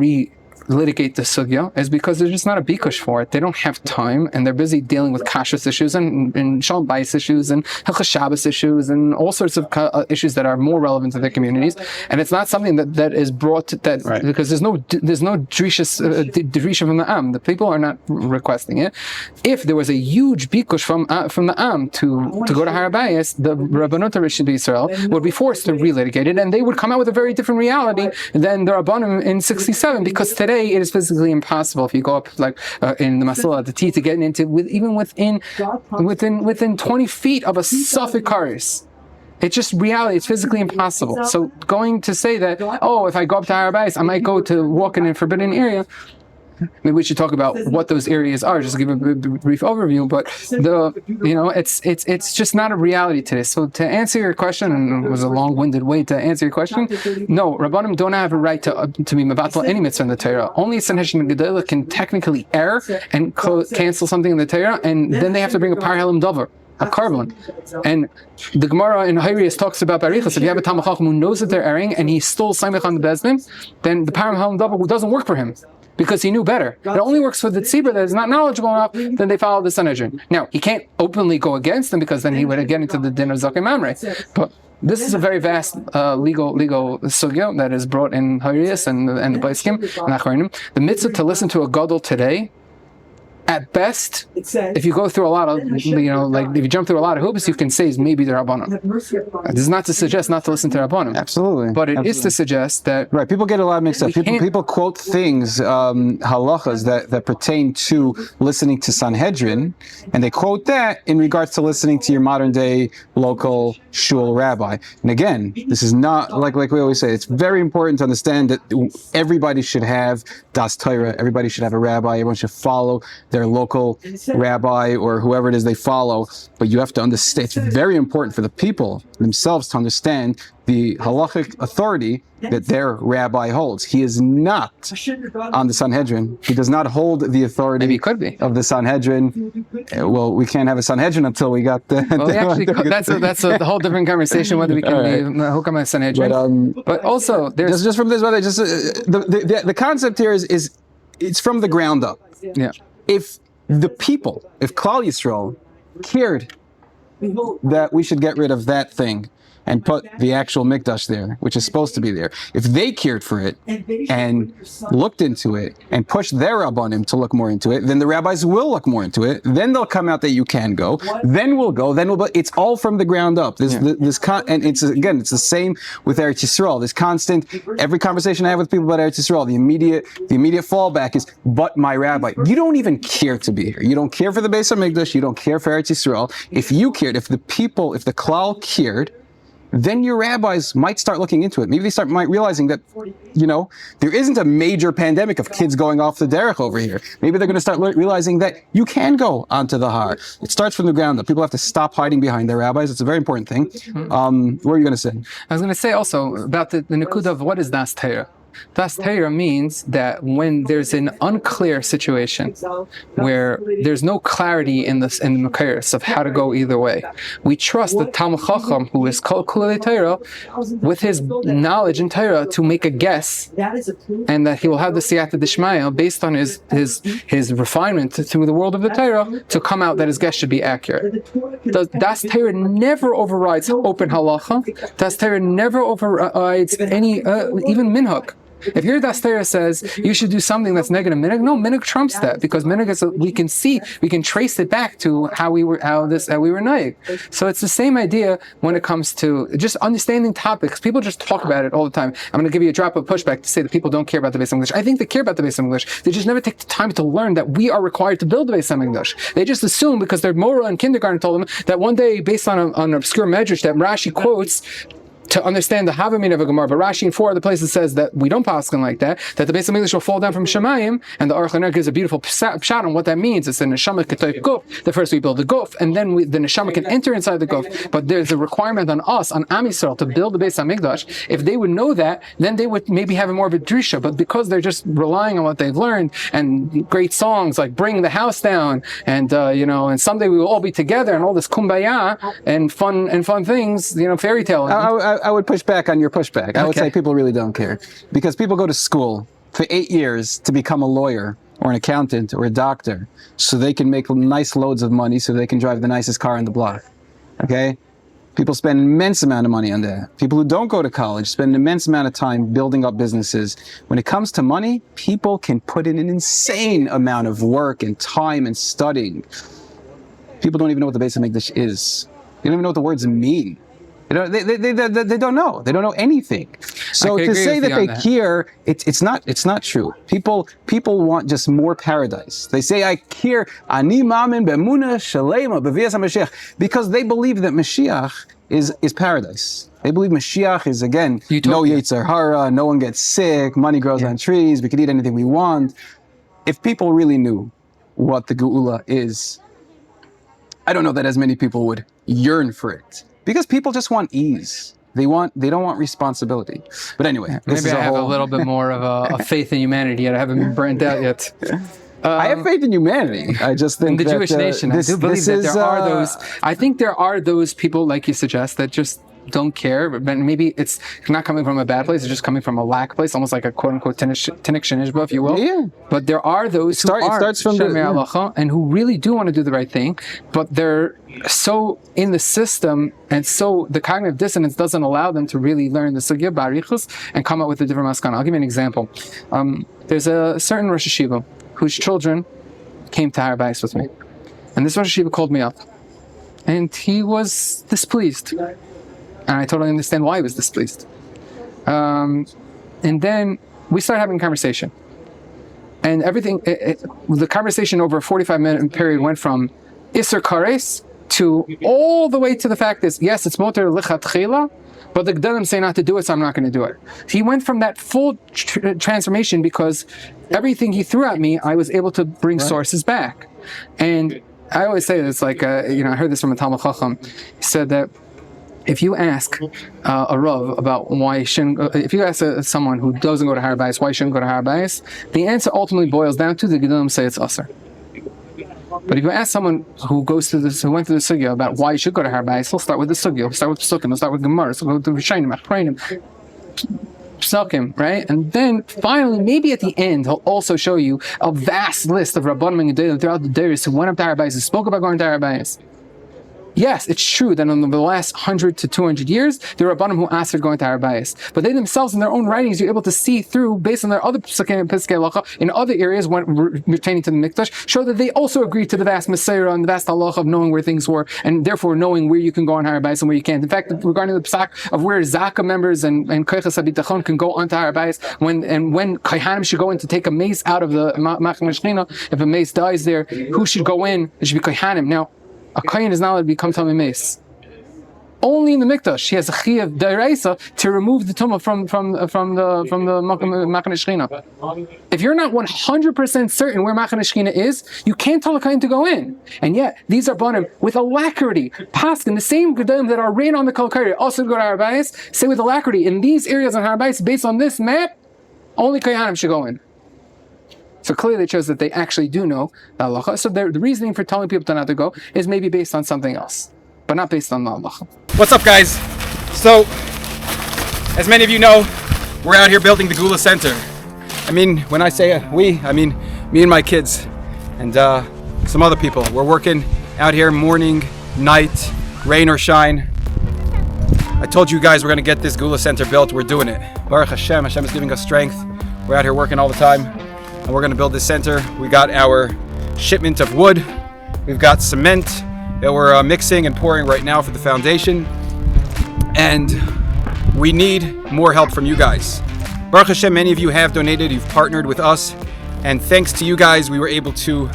litigate the sugya is because there's just not a bikush for it. They don't have time, and they're busy dealing with kashrus issues and shalom bayis issues and hilchos Shabbos issues and all sorts of issues that are more relevant to their communities. And it's not something that is brought because there's no drisha from the Am. The people are not requesting it. If there was a huge bikush from the Am to go to Har HaBayis, the Rabbanot of Eretz Yisroel would be forced to relitigate it, and they would come out with a very different reality than the Rabbanim in '67, because today it is physically impossible if you go up in the Masala the T to get into within 20 feet of a Suffolk Karis. It's just reality. It's physically impossible. So going to say that, if I go up to Har HaBayis, I might go to walk in a forbidden area. Maybe we should talk about what those areas are, just to give a brief overview. But it's just not a reality today. So to answer your question, and it was a long-winded way to answer your question, no, Rabbanim don't have a right to be mevatel any mitzvah in the Torah. Only Sanhedrin Gedolah can technically err and cancel something in the Torah, and then they have to bring a par helam davar, a carbon. And the Gemara in Hayrius talks about Barichas. If you have a Talmid Chacham who knows that they're erring and he stole Saimech on the Bezdin, then the par helam davar doesn't work for him, because he knew better. It only works for the tzibur that is not knowledgeable enough, then they follow the Sanhedrin. Now, he can't openly go against them, because then he would get into the din of Zakim Mamre. But this is a very vast legal sugya that is brought in Hayrius and the Baiskim and Achronim. The mitzvah to listen to a gadol today, at best, if you go through a lot of, if you jump through a lot of hoops, you can say is maybe the Rabbanim. This is not to suggest not to listen to Rabbanim. Absolutely. But it is to suggest that... Right, people get a lot mixed up. People quote things, halachas, that pertain to listening to Sanhedrin, and they quote that in regards to listening to your modern day local shul rabbi. And again, this is not, like we always say, it's very important to understand that everybody should have das Torah, everybody should have a rabbi, everyone should follow their local rabbi or whoever it is they follow. But you have to understand, it's very important for the people themselves to understand the halachic authority that their rabbi holds. He is not on the Sanhedrin. He does not hold the authority Maybe he could be. of the Sanhedrin. Well, we can't have a Sanhedrin until we got the... Well, actually, that's a whole different conversation, whether we can be Hukam and Sanhedrin. But also, there's... Just from this, the concept here is it's from the ground up. Yeah. If Klal Yisrael cared that we should get rid of that thing and put the actual Mikdash there, which is supposed to be there, if they cared for it and looked into it and pushed their Rabbanim to look more into it, then the rabbis will look more into it. Then they'll come out that you can go. Then we'll go. It's all from the ground up. And it's the same with Eretz Yisroel. This constant, every conversation I have with people about Eretz Yisroel, the immediate fallback is, but my rabbi. You don't even care to be here. You don't care for the Beis HaMikdash. You don't care for Eretz Yisroel. If you cared, if the Klal cared, then your rabbis might start looking into it. Maybe they might realizing that, there isn't a major pandemic of kids going off the derech over here. Maybe they're going to start realizing that you can go onto the Har. It starts from the ground up. People have to stop hiding behind their rabbis. It's a very important thing. What are you going to say? I was going to say also about the Nakuda of what is Das Torah. Das Torah means that when there's an unclear situation where there's no clarity in the Makaris of how to go either way, we trust the Talmud Chacham, who is called Kulei Torah, with his knowledge in Torah to make a guess, and that he will have the Siyata Dishmaya based on his refinement through the world of the Torah to come out that his guess should be accurate. Das Torah never overrides open halacha. Das Torah never overrides any even minhag. If your Das Torah says you should do something that's negative minhag, no, minhag trumps that, because minhag is we can trace it back to how we were naig. So it's the same idea when it comes to just understanding topics. People just talk about it all the time. I'm going to give you a drop of pushback to say that people don't care about the Beis HaMikdash. I think they care about the Beis HaMikdash. They just never take the time to learn that we are required to build the Beis HaMikdash. They just assume because their Mora in kindergarten told them that one day, based on an obscure medrash that Rashi quotes, to understand the Havamina of a Gemara, but Rashi in 4 other places says that we don't paskin like that the Beis HaMikdash will fall down from Shemayim, and the Aruch LaNer gives a beautiful pshat on what that means. It's the neshama ketoif guf. The first we build the guf, and then the neshama can enter inside the guf. But there's a requirement on us, on Am Yisrael, to build the Beis HaMikdash. If they would know that, then they would maybe have more of a drisha. But because they're just relying on what they've learned and great songs like "Bring the House Down" and and someday we will all be together and all this kumbaya and fun things, fairy tale. I would push back on your pushback. I would say people really don't care, because people go to school for 8 years to become a lawyer or an accountant or a doctor so they can make nice loads of money so they can drive the nicest car on the block. Okay? People spend an immense amount of money on that. People who don't go to college spend an immense amount of time building up businesses. When it comes to money, people can put in an insane amount of work and time and studying. People don't even know what the Beis HaMikdash is. They don't even know what the words mean. They don't know. They don't know anything. So to say that they care, it's not true. People want just more paradise. They say, I care, ani mamin be'emunah shalema b'vias HaMashiach, because they believe that Moshiach is paradise. They believe Moshiach is, again, no Yetzer Hara, no one gets sick, money grows on trees, we can eat anything we want. If people really knew what the Geula is, I don't know that as many people would yearn for it. Because people just want ease. They don't want responsibility. But anyway, maybe I have a little bit more of a faith in humanity yet. I haven't been burnt out yet. I have faith in humanity. I just think in the Jewish nation, I do believe that there are those. I think there are those people, like you suggest, that just don't care. But maybe it's not coming from a bad place. It's just coming from a lack place, almost like a quote unquote tinnik shenishba, if you will. Yeah. But there are those who starts from and who really do want to do the right thing, but they're so in the system, and so the cognitive dissonance doesn't allow them to really learn the sugya barichus and come up with a different maskana. I'll give you an example. There's a certain Rosh Hashiva whose children came to Har HaBayis with me, and this Rosh Hashiva called me up, and he was displeased, and I totally understand why he was displeased. And then we started having a conversation, and everything. The conversation over a 45-minute period went from Isser Kares to all the way to the fact is, yes, it's motor lichatchila, but the Gedolim say not to do it, so I'm not going to do it. He went from that full transformation because everything he threw at me, I was able to bring sources back. And I always say this, like, I heard this from a Talmud Chacham. He said that if you ask a Rav about why if you ask someone who doesn't go to Har HaBayis why he shouldn't go to Har HaBayis, the answer ultimately boils down to the Gedolim say it's usher. But if you ask someone who went through the sugya about why you should go to Har HaBayis, he'll start with the sugya, he'll start with Pesukim, he'll start with Gemara, he'll go with Rishonim, Achronim, Pesukim, right? And then finally, maybe at the end, he'll also show you a vast list of Rabbanim and Gedolim throughout the Deiros who went up to Har HaBayis and spoke about going to Har HaBayis. Yes, it's true that in the last 100 to 200 years, there are Rabbanim who asked for going to Har HaBayis. But they themselves, in their own writings, you're able to see through, based on their other Pesukei and Peskei Halacha, in other areas when pertaining to the Mikdash, show that they also agreed to the vast Messiah and the vast Halacha of knowing where things were, and therefore knowing where you can go on Har HaBayis and where you can't. In fact, regarding the Pesach of where Zaka members and Koiches HaBitachon can go onto Har HaBayis, when Kohanim should go in to take a mace out of the Machane Shechina, if a mace dies there, who should go in? It should be Kohanim. Now, a Kohen is not allowed to become Tamei Mace. Only in the Mikdash, he has a Chiyav D'Oraisa to remove the Tumah from the Machane Shechina. If you're not 100% certain where Machane Shechina is, you can't tell a Kohen to go in. And yet, these are Banim with alacrity, Paskin, the same Gedolim that are rain on the Kol Karei, also go to Har HaBayis, say with alacrity, in these areas on Har HaBayis, based on this map, only Kohanim should go in. So clearly it shows that they actually do know the halacha. So the reasoning for telling people to not to go is maybe based on something else, but not based on the halacha. What's up, guys? So, as many of you know, we're out here building the Gula Center. I mean, when I say we, I mean me and my kids and some other people. We're working out here morning, night, rain or shine. I told you guys we're going to get this Gula Center built. We're doing it. Baruch Hashem. Hashem is giving us strength. We're out here working all the time. And we're going to build this center. We got our shipment of wood. We've got cement that we're mixing and pouring right now for the foundation. And we need more help from you guys. Baruch Hashem, many of you have donated. You've partnered with us. And thanks to you guys, we were able to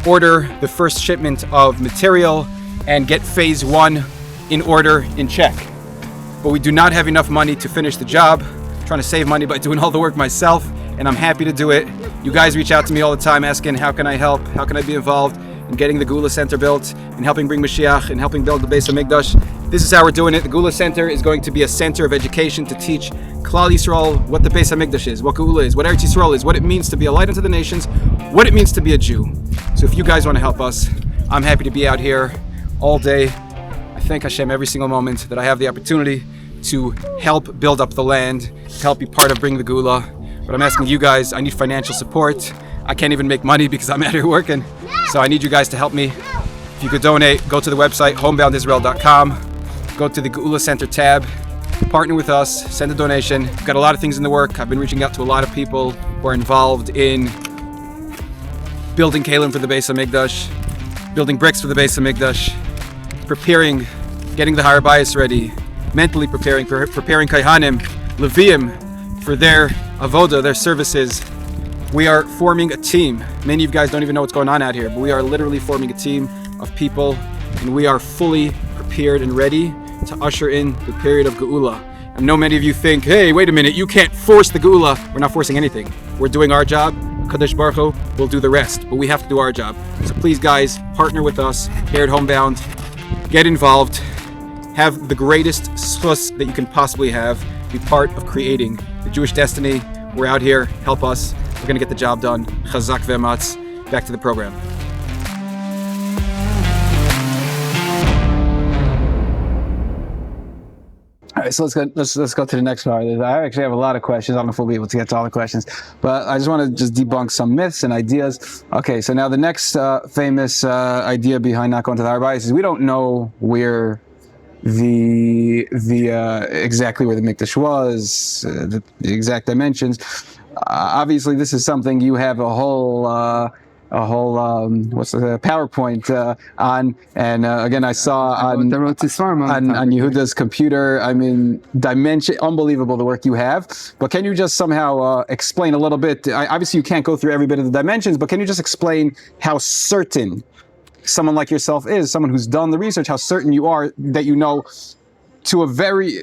order the first shipment of material and get phase 1 in order, in check. But we do not have enough money to finish the job. I'm trying to save money by doing all the work myself, and I'm happy to do it. You guys reach out to me all the time asking, how can I help? How can I be involved in getting the Gula Center built and helping bring Moshiach and helping build the Beis HaMikdash? This is how we're doing it. The Gula Center is going to be a center of education to teach Klal Yisroel what the Beis HaMikdash is, what Gula is, what Eretz Yisroel is, what it means to be a light unto the nations, what it means to be a Jew. So if you guys want to help us, I'm happy to be out here all day. I thank Hashem every single moment that I have the opportunity to help build up the land, to help be part of bringing the Gula. But I'm asking you guys, I need financial support. I can't even make money because I'm out here working. So I need you guys to help me. If you could donate, go to the website, Homeboundisrael.com. Go to the Gula Center tab, partner with us, send a donation. We've got a lot of things in the work. I've been reaching out to a lot of people who are involved in building kalim for the Beis HaMikdash, building bricks for the Beis HaMikdash, preparing, getting the Har HaBayis ready, mentally preparing Kaihanim, Leviim for their avoda, their services. We are forming a team. Many of you guys don't even know what's going on out here, but we are literally forming a team of people, and we are fully prepared and ready to usher in the period of Geula. I know many of you think, hey, wait a minute, you can't force the Geula. We're not forcing anything. We're doing our job. Kadosh Baruch Hu will do the rest, but we have to do our job. So please, guys, partner with us here at Homebound. Get involved. Have the greatest schus that you can possibly have. Be part of creating the Jewish destiny. We're out here. Help us. We're going to get the job done. Chazak ve'ematz. Back to the program. All right, so let's go to the next part. I actually have a lot of questions. I don't know if we'll be able to get to all the questions, but I just want to just debunk some myths and ideas. Okay, so now the next famous idea behind not going to the Har HaBayis is we don't know where the exactly where the Mikdash was, the exact dimensions. Obviously, this is something you have a whole what's the PowerPoint on, and again I saw on Yehuda's computer. I mean, dimension, unbelievable the work you have. But can you just somehow explain a little bit? Obviously, you can't go through every bit of the dimensions, but can you just explain how certain someone like yourself is, someone who's done the research, how certain you are that you know to a very,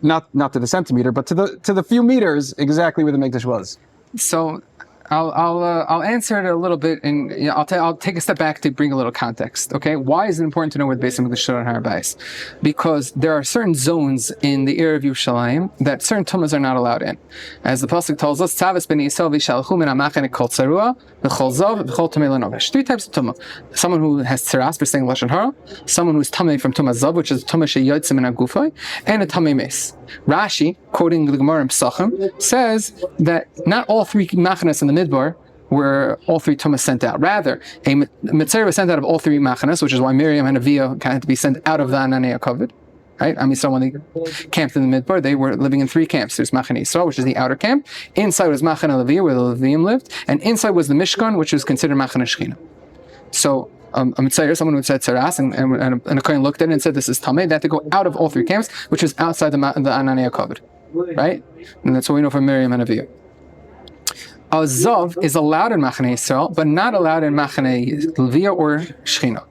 not to the centimeter, but to the few meters exactly where the Mikdash was. So I'll answer it a little bit, and I'll take a step back to bring a little context. Okay, why is it important to know where the Beis HaMikdash stood on Har HaBayis? Because there are certain zones in the area of Yerushalayim that certain tumas are not allowed in, as the pasuk tells us. Tzavas b'nei Yisrael v'shalchu min ha'machane kol tzarua v'chol zav v'chol tamei lenovesh. 3 types of tumah: someone who has tzaras for saying lashon hara, someone who's tamei from tumah zav, which is tumah sheyotzim min ha'gufay, and a tamei mes. Rashi, quoting the Gemara in Pesachim, says that not all 3 machanas in the Midbar were all 3 tumas sent out. Rather, a mitzvah was sent out of all 3 machanas, which is why Miriam and Aviyah had to be sent out of the Ananei HaKavod. Right? I mean, so when they camped in the Midbar, they were living in 3 camps. There's Machane Yisrael, which is the outer camp. Inside was Machane Leviah, where the Leviim lived. And inside was the Mishkan, which was considered Machane Shechina. So, a mitzvah, someone who said tzaras, and a kohen looked at it and said, this is tamei, they had to go out of all 3 camps, which is outside the Ananei HaKavod. Right? And that's what we know from Miriam and Aviyah. A zav is allowed in Machane Yisrael, but not allowed in Machane Leviah or Shechina.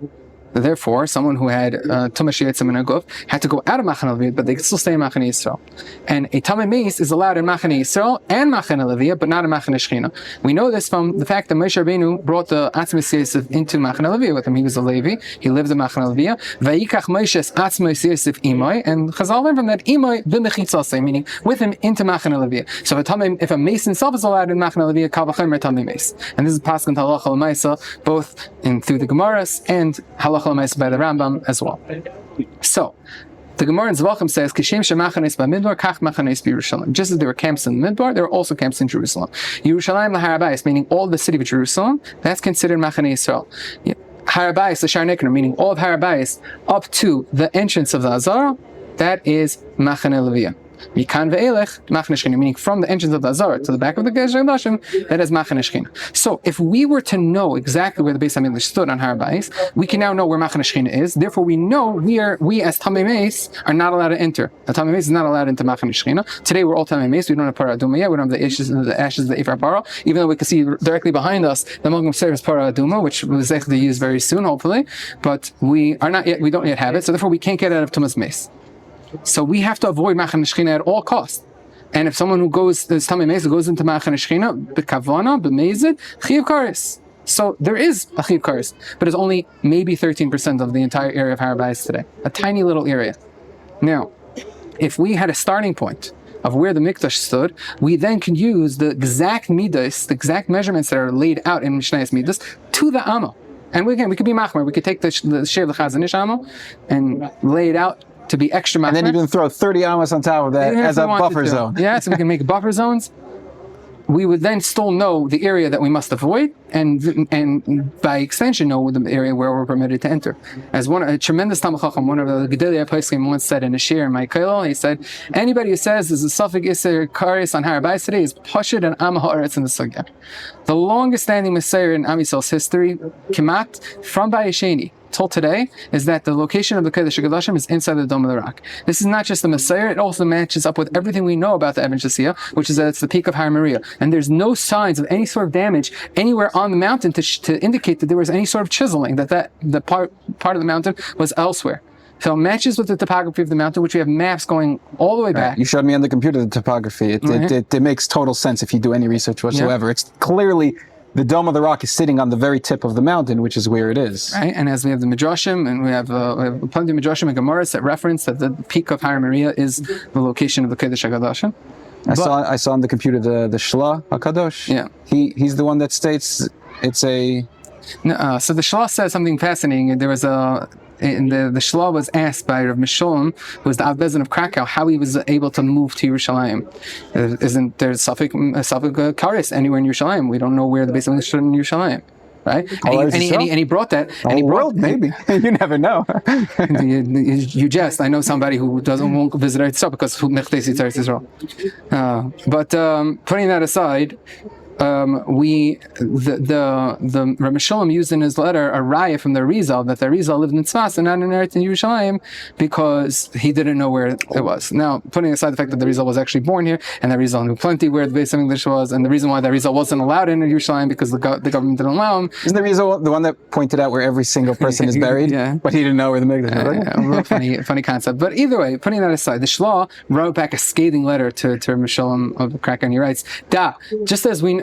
Therefore, someone who had tumah sheyetzim min haguf had to go out of Machane Leviah, but they could still stay in Machane Yisrael. And a tamei meis is allowed in Machane Yisrael and Machane Leviah, but not in Machane Shechina. We know this from the fact that Moshe Rabbeinu brought the atzmos Yosef into Machane Leviah with him. He was a Levi. He lived in Machane Leviah. Vayikach Moshe's atzmos Yosef imay, and Chazal learned from that imay b'mechitzasei, meaning with him into Machane Leviah. So if a mace himself is allowed in Machane Leviah, kal v'chomer tamei meis. And this is paskin halacha l'maisa, both through the Gemaras and halacha by the Rambam as well. So, the Gemara in Zvachim says, "Kishem shemachanes b'midbar, kach machanes b'Yerushalayim." Just as there were camps in the Midbar, there were also camps in Jerusalem. Yerushalayim Har HaBayis, meaning all the city of Jerusalem, that's considered Machane Yisrael. Har HaBayis, the Shar Nikner, meaning all of Har HaBayis up to the entrance of the Azara, that is Machane Leviah. Mikan ve'elech, Machane Shechina, meaning from the entrance of the Azara to the back of the Gezer Dashim, that is Machane Shechina. So, if we were to know exactly where the Beis HaMikdash stood on Har HaBayis, we can now know where Machane Shechina is. Therefore, we know we as Tamei Meis are not allowed to enter. The Tamei Meis is not allowed into Machane Shechina. Today, we're all Tamei Meis. We don't have Parah Aduma yet. We don't have the ashes of the Ephar Parah. Even though we can see directly behind us the Mogum Seres Parah Aduma, which was likely to use very soon, hopefully. But we don't yet have it. So, therefore, we can't get out of Tumas Meis. So we have to avoid Machane Shechina at all costs. And if someone who goes, this Tamei Meis, goes into Machane Shechina, b'kavana, b'meizid, chiyav kares. So there is a chiyav kares, but it's only maybe 13% of the entire area of Har HaBayis today. A tiny little area. Now, if we had a starting point of where the Mikdash stood, we then can use the exact midas, the exact measurements that are laid out in Mishnayos Midas to the Amo. And we could be machmer. We could take the share of the Chazon Ish Amo and lay it out to be extra machmer. And then even throw 30 amas on top of that as a buffer zone. Yeah, so we can make buffer zones. We would then still know the area that we must avoid, and by extension know the area where we're permitted to enter. As a tremendous Talmid Chacham, one of the Gedolei HaPoskim once said in a shir in my kollel, he said, anybody who says there's a suffix Iser Kares on Har HaBayis today is Pashid and Am Ha'aretz in the Sugya. The longest standing Messiah in Am Yisrael's history, Kemat, from Bayesheni till today, is that the location of the Kiddush HaKadoshim is inside the Dome of the Rock. This is not just the Messiah, it also matches up with everything we know about the Eben Shasiyah, which is that it's the peak of Har Moriah. And there's no signs of any sort of damage anywhere on the mountain to indicate that there was any sort of chiseling, that the part of the mountain was elsewhere. So it matches with the topography of the mountain, which we have maps going all the way back. You showed me on the computer the topography. It makes total sense if you do any research whatsoever. Yeah. It's clearly the Dome of the Rock is sitting on the very tip of the mountain, which is where it is. Right, and as we have the Midrashim, and we have plenty of Midrashim and Gemaras that reference that the peak of Har Moriah is the location of the Kiddush HaKadoshim. I saw on the computer the Shla HaKadosh. Yeah. He's the one that states it's a... No, so the Shla says something fascinating. There was the Shla was asked by Rav Misholem, who was the Avbezin of Krakow, how he was able to move to Yerushalayim. Isn't there suffix kares anywhere in Yerushalayim? We don't know where the Beis HaMikdash stood in Yerushalayim. Right? And he brought that. And he brought, maybe. You never know. you jest. I know somebody who won't visit Eretz Yisroel because Eretz Yisroel. But putting that aside, the Rabbi Shalom used in his letter a raya from the Arizal that the Arizal lived in Tzfas and not in Eretz in Yerushalayim because he didn't know where it was. Now, putting aside the fact that the Arizal was actually born here and the Arizal knew plenty where the Beis HaMikdash was, and the reason why the Arizal wasn't allowed in Yerushalayim because the government didn't allow him. Isn't the Arizal the one that pointed out where every single person is buried? Yeah. But he didn't know where the Mikdash was. A real funny concept. But either way, putting that aside, the Shlah wrote back a scathing letter to Rabbi Shalom of Kraken. He writes, just as we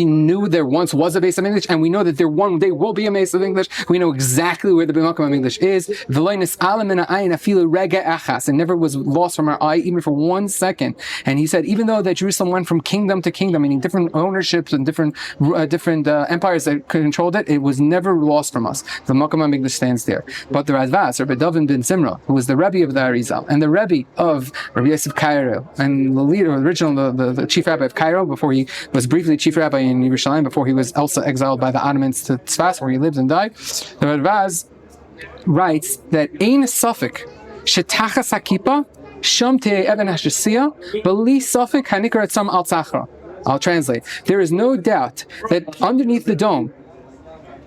knew there once was a Beis HaMikdash, and we know that there one day will be a Beis HaMikdash, we know exactly where the Beit HaMikdash is. It never was lost from our eye, even for 1 second. And he said, even though that Jerusalem went from kingdom to kingdom, meaning different ownerships and different empires that controlled it, it was never lost from us. The Makom HaMikdash stands there. But the Radvaz, Rabbi Dovin ben Zimra, who was the Rebbe of the Arizal, and the Rebbe of Rabbi Yosef Cairo, and the leader, the chief rabbi of Cairo, before he was briefly chief rabbi in Yerushalayim, before he was also exiled by the Ottomans to Tzfas, where he lived and died. The Radvaz writes that Ein Safek Shetachas HaKippa Sham Te'eh Even HaShasiyah B'li Safek Hanikar Etzam Al Tzachra. I'll translate. There is no doubt that underneath the dome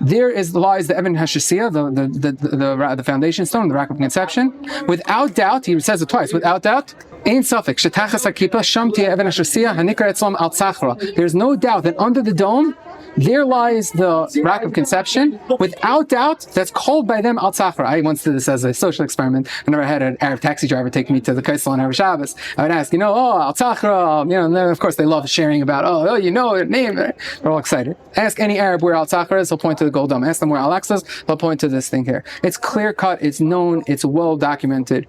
there lies the Even HaShasiyah, the foundation stone, the rock of conception. Without doubt, he says it twice, without doubt, Ein Safek Shetachas HaKippa Sham Te'eh Even HaShasiyah Hanikar Etzam Al Tzachra. There's no doubt that under the dome there lies the rock of conception. Without doubt, that's called by them Al Tzachra. I once did this as a social experiment. Whenever I had an Arab taxi driver take me to the Kaisel on Arab Shabbos, I would ask, Al Tzachra, and then of course they love sharing about, the name. They're all excited. Ask any Arab where Al Tzachra is, he'll point to the Gold Dome. Ask them where Al Aqsa is, they'll point to this thing here. It's clear cut, it's known, it's well documented.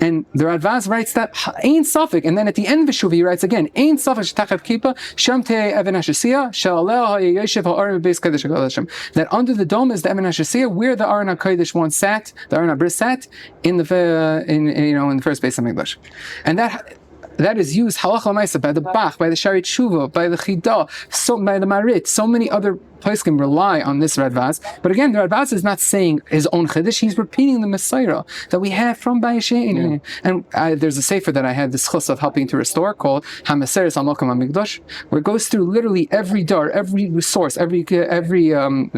And the Radvaz writes that Ein Safek, and then at the end of Vishuv he writes again, Ein Safek Shetachas HaKippa Sham Te'eh Even HaShasiyah She'aleh HaYeshiv HaOrim Beis Kodesh HaKodeshim. That under the dome is the Even HaShasiyah, where the Aron HaKodesh once sat, the Aron HaBris sat in the first Beis HaMikdash, and that is used halacha l'maisa by the Bach, by the Shari Tshuva, by the Chidah, by the Marit. So many other places can rely on this Radvaz. But again, the Radvaz is not saying his own Chiddush, he's repeating the Messiah that we have from Beit Shein. And there's a sefer that I had this chus of helping to restore called HaMaseres Al Makom HaMikdash, where it goes through literally every dar, every source, every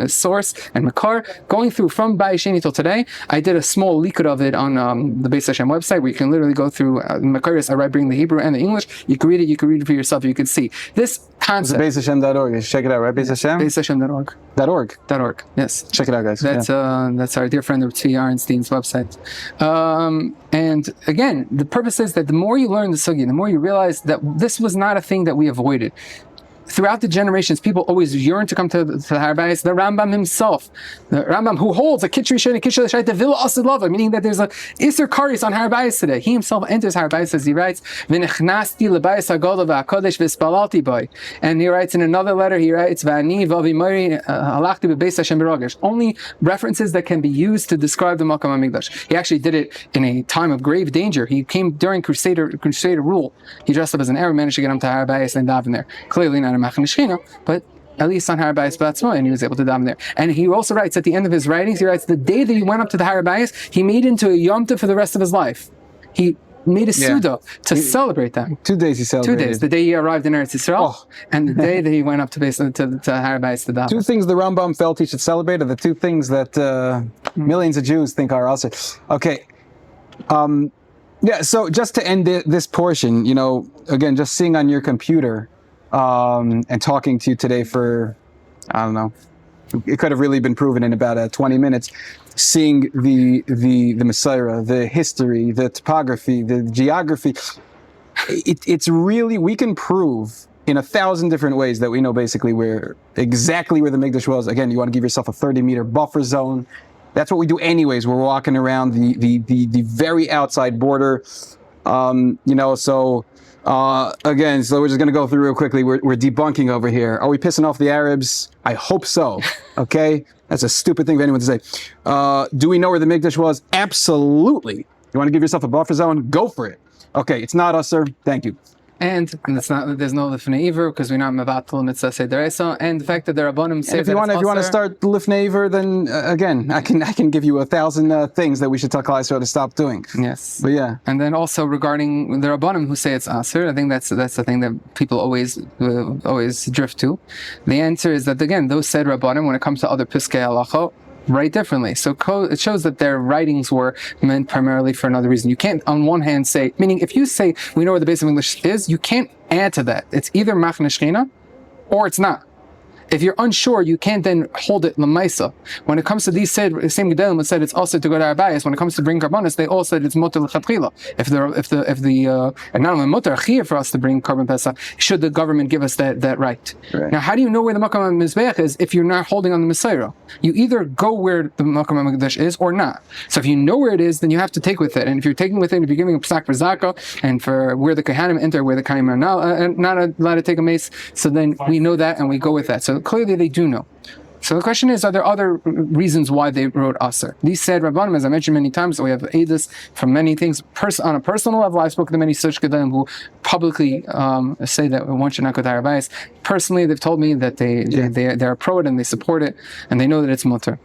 source and Makar, going through from Beit Shein till today. I did a small likud of it on the Beis Hashem website, where you can literally go through Makaris. I bring the Hebrew and the English. You can read it for yourself. You can see this concept. BeisHashem.org. Check it out, right? Beis Hashem? BeisHashem.org. .org. Yes. Check it out, guys. That's our dear friend Tzvi Arenstein's website. And again, the purpose is that the more you learn the sugi, the more you realize that this was not a thing that we avoided. Throughout the generations, people always yearn to come to the Har HaBayis. The Rambam himself, the Rambam who holds a Kitri Sheni Kishel Shai Tevila Asilava, meaning that there's a Isser Karis on Har HaBayis today. He himself enters Har HaBayis, as he writes, V'nechnasti lebayis hagoda v'hakodesh v'spalati boy. And he writes in another letter, he writes, V'ani v'avimori halachti b'beis Hashem b'rogesh. Only references that can be used to describe the Makom HaMikdash. He actually did it in a time of grave danger. He came during Crusader rule. He dressed up as an Arab, managed to get him to Har HaBayis and daven there. Clearly not a Machan Shechina, but at least on Har HaBayis B'atzmo, and he was able to daven there. And he also writes at the end of his writings, he writes, the day that he went up to the Har HaBayis, he made into a Yom Tov for the rest of his life. He made a Suda to celebrate that. 2 days he celebrated. 2 days. The day he arrived in Eretz Yisroel, and the day that he went up to Har HaBayis to daven. 2 things the Rambam felt he should celebrate are the 2 things that millions of Jews think are also. Okay. So just to end this portion, again, just seeing on your computer, and talking to you today for, I don't know, it could have really been proven in about 20 minutes, seeing the Messiah, the history, the topography, the geography. It's really, we can prove in 1,000 different ways that we know basically exactly where the Mikdash was. Again, you want to give yourself a 30-meter buffer zone. That's what we do anyways. We're walking around the very outside border, again, so we're just going to go through real quickly. We're debunking over here. Are we pissing off the Arabs? I hope so. Okay? That's a stupid thing for anyone to say. Do we know where the Mikdash was? Absolutely. You want to give yourself a buffer zone? Go for it. Okay, it's not us, sir. Thank you. and it's not. There's no lifnei iver because we're not mevatel mitzvah sederesa, and the fact that the rabbanim say if you want to start lifnei iver, then again, I can give you 1,000 things that we should tell Klal Yisrael to stop doing. Yes, but yeah, and then also regarding the rabbanim who say it's aser, I think that's the thing that people always drift to. The answer is that again, those said rabbanim, when it comes to other piskei halacha, write differently. So it shows that their writings were meant primarily for another reason. You can't, on one hand, say, meaning if you say, we know where the Beis HaMikdash is, you can't add to that. It's either machne shechina or it's not. If you're unsure, you can't then hold it lemaisa. When it comes to these same gedolim that said it's also to go to Har HaBayis, when it comes to bring karbanos, they all said it's mutar l'chatchila. If the and not only mutar chiyuv for us to bring karban pesach, should the government give us that right? Now, how do you know where the makam mizbeach is if you're not holding on the Messiah? You either go where the makam mikdash is or not. So if you know where it is, then you have to take with it. And if you're taking with it, if you're giving a psak for zakah and for where the kahanim enter, where the kahanim are not allowed to take a mace, so then we know that and we go with that. So clearly they do know. So the question is, are there other reasons why they wrote Aser? These said Rabbanim, as I mentioned many times, we have edus from many things. On a personal level, I've spoken to many such gedolim who publicly say that one should not go to Har HaBayis. Personally, they've told me that they're pro it and they support it and they know that it's mutter.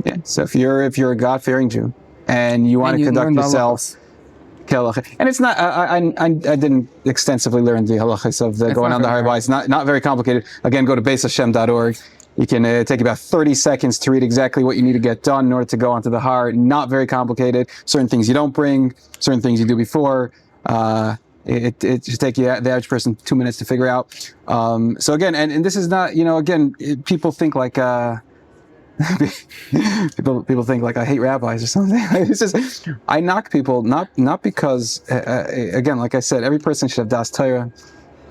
Yeah. So if you're a God-fearing Jew and you want to conduct yourself. And it's not. I didn't extensively learn the halachas of going on the Har HaBayis. Not very complicated. Again, go to basehashem.org. You can take about 30 seconds to read exactly what you need to get done in order to go onto the Har. Not very complicated. Certain things you don't bring. Certain things you do before. It should take you, the average person, 2 minutes to figure out. So again, and this is not. Again, people think like. People think like I hate rabbis or something. It's just I knock people not because again, like I said, every person should have das Torah.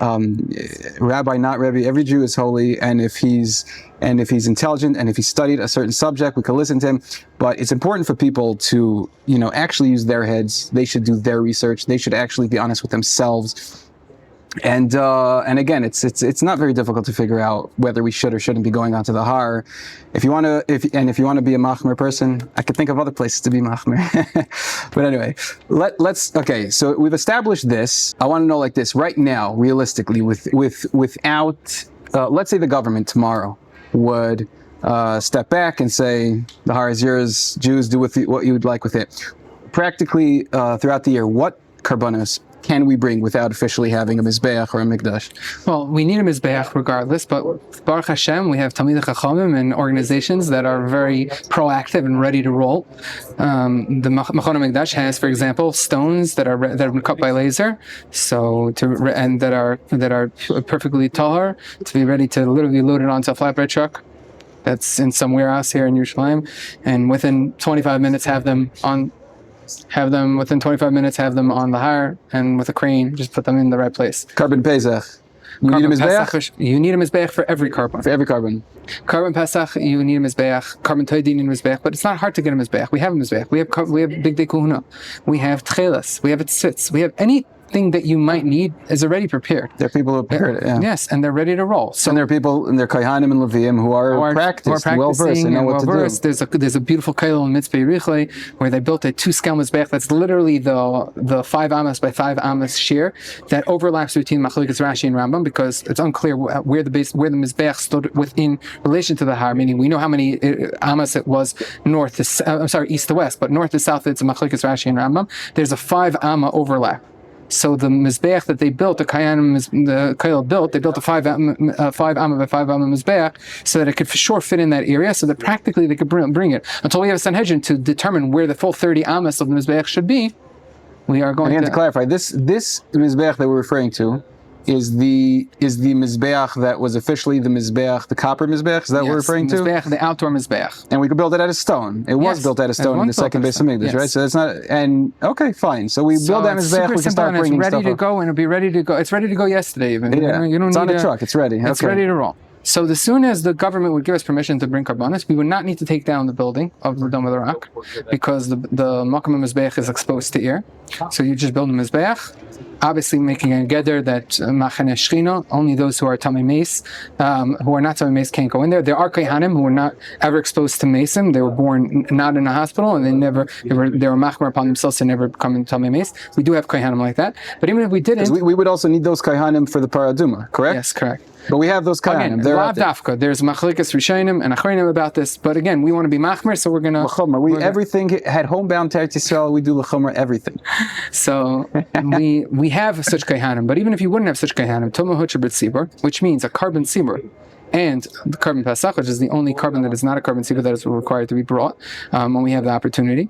Rabbi, not Rebbe. Every Jew is holy, and if he's intelligent and if he studied a certain subject, we can listen to him. But it's important for people to actually use their heads. They should do their research. They should actually be honest with themselves. And again, it's not very difficult to figure out whether we should or shouldn't be going onto the Har. If you want to be a machmer person, I could think of other places to be machmer. But anyway, let's. Okay, so we've established this. I want to know like this right now, realistically, without let's say the government tomorrow would step back and say the Har is yours. Jews, do with it what you would like with it. Practically throughout the year, what karbanos can we bring without officially having a mizbeach or a mikdash? Well, we need a mizbeach regardless, but Baruch Hashem, we have Talmidei Chachamim and organizations that are very proactive and ready to roll. The Machon HaMikdash has, for example, stones that have been cut by laser, and that are perfectly tahar, to be ready to literally load it onto a flatbread truck that's in some warehouse here in Yerushalayim, and within 25 minutes have them on the Har, and with a crane, just put them in the right place. Carbon Pesach. You need a mizbeach? You need a mizbeach for every carbon. For every carbon. Carbon Pesach, you need a mizbeach. Carbon Toidin, you need a mizbeach. But it's not hard to get a mizbeach. We have a mizbeach. We have Big Day Kuhuna. We have Tchelas. We have Tzitz. We have anything that you might need is already prepared. There are people who are prepared, yeah. Yes, and they're ready to roll. So and there are people, and there are Kohanim and Leviim who are practiced, well-versed, and know what to do. There's a beautiful Kail in Mitzvah Yerichai where they built a 2-scale Mizbeach that's literally the 5 amas by 5 amas shear that overlaps between Machlokes Rashi and Rambam, because it's unclear where the Mizbeach stood within relation to the Har, meaning we know how many amas it was east to west, but north to south it's Machlokes Rashi and Rambam. There's a 5 amma overlap. So the mizbeach that they built, the Kail built, they built a 5 amma by 5 amma mizbeach so that it could for sure fit in that area, so that practically they could bring it. Until we have a Sanhedrin to determine where the full 30 amas of the mizbeach should be, we are going to clarify, this mizbeach that we're referring to is the mizbeach that was officially the mizbeach, the copper mizbeach. Is that what we're referring to? The outdoor mizbeach. And we could build it out of stone. It was built out of stone in the second Beis HaMikdash, right? So it's not. And okay, fine. So we build that mizbeach. We can start bringing stuff. It's ready to go, and it'll be ready to go. It's ready to go yesterday, even. Yeah, it's on the truck. It's ready. It's ready to roll. So as soon as the government would give us permission to bring karbanos, we would not need to take down the building of the Dome of the Rock, because the Makam Mizbeach is exposed to air. So you just build a Mizbeach obviously making a gather that Machane Shechina, only those who are Tamei Meis, who are not Tamei Meis can't go in there. There are Kohanim who were not ever exposed to Mason. They were born not in a hospital, and they were machmer upon themselves to never become in Tamei Meis. We do have Kohanim like that. But even if we didn't, we would also need those Kohanim for the Paraduma, correct? Yes, correct. But we have those Kohanim. Again, Lav Dafka. There's Machalikas Rishonim and Achronim about this. But again, we want to be machmer, so we're going to... everything had homebound to Eretz Yisroel, we do l'chomer everything. So we have such Kohanim. But even if you wouldn't have such Kohanim, Toma Hutcher B'Tzibur, which means a carbon tzibur, and the carbon Pesach, which is the only carbon that is not a carbon tzibur that is required to be brought when we have the opportunity,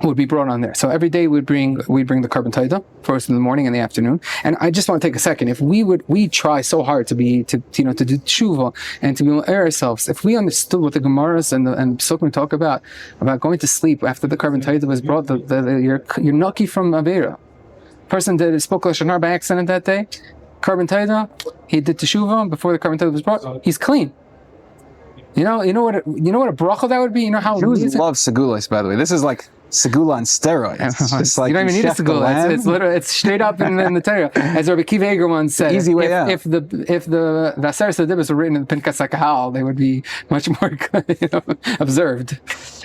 would be brought on there. So every day we'd bring the carbon taida first in the morning and the afternoon. And I just want to take a second. If we try so hard to do tshuva and to be able to air ourselves. If we understood what the Gemaras and Psukim talk about going to sleep after the carbon taida was brought, you're nucky from Avera. Person that spoke Lashon Hara by accident that day, carbon taida, he did teshuva before the carbon taida was brought. He's clean. You know what a bracha that would be. You know how Jews love segulas, by the way. This is like segula on steroids. It's just like you don't even need a segula. It's literally straight up in the Torah, as Rabbi Kiva Eger once said. Easy way out. If the Aser Sedibus were written in the Pinkas HaKahal, they would be much more observed.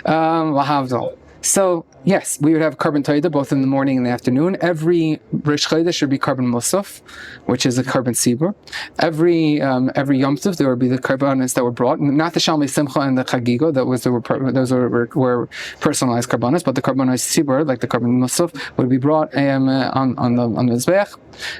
Lahavdol. So yes, we would have carbon taida both in the morning and the afternoon. Every Rish Chodesh should be carbon musaf, which is a carbon tzibur. Every Yom Tov there would be the carbonates that were brought, not the Shalmei Simcha and the Chagigo. Those were personalized carbonates, but the carbonized tzibur, like the carbon musaf, would be brought on the mizbeach,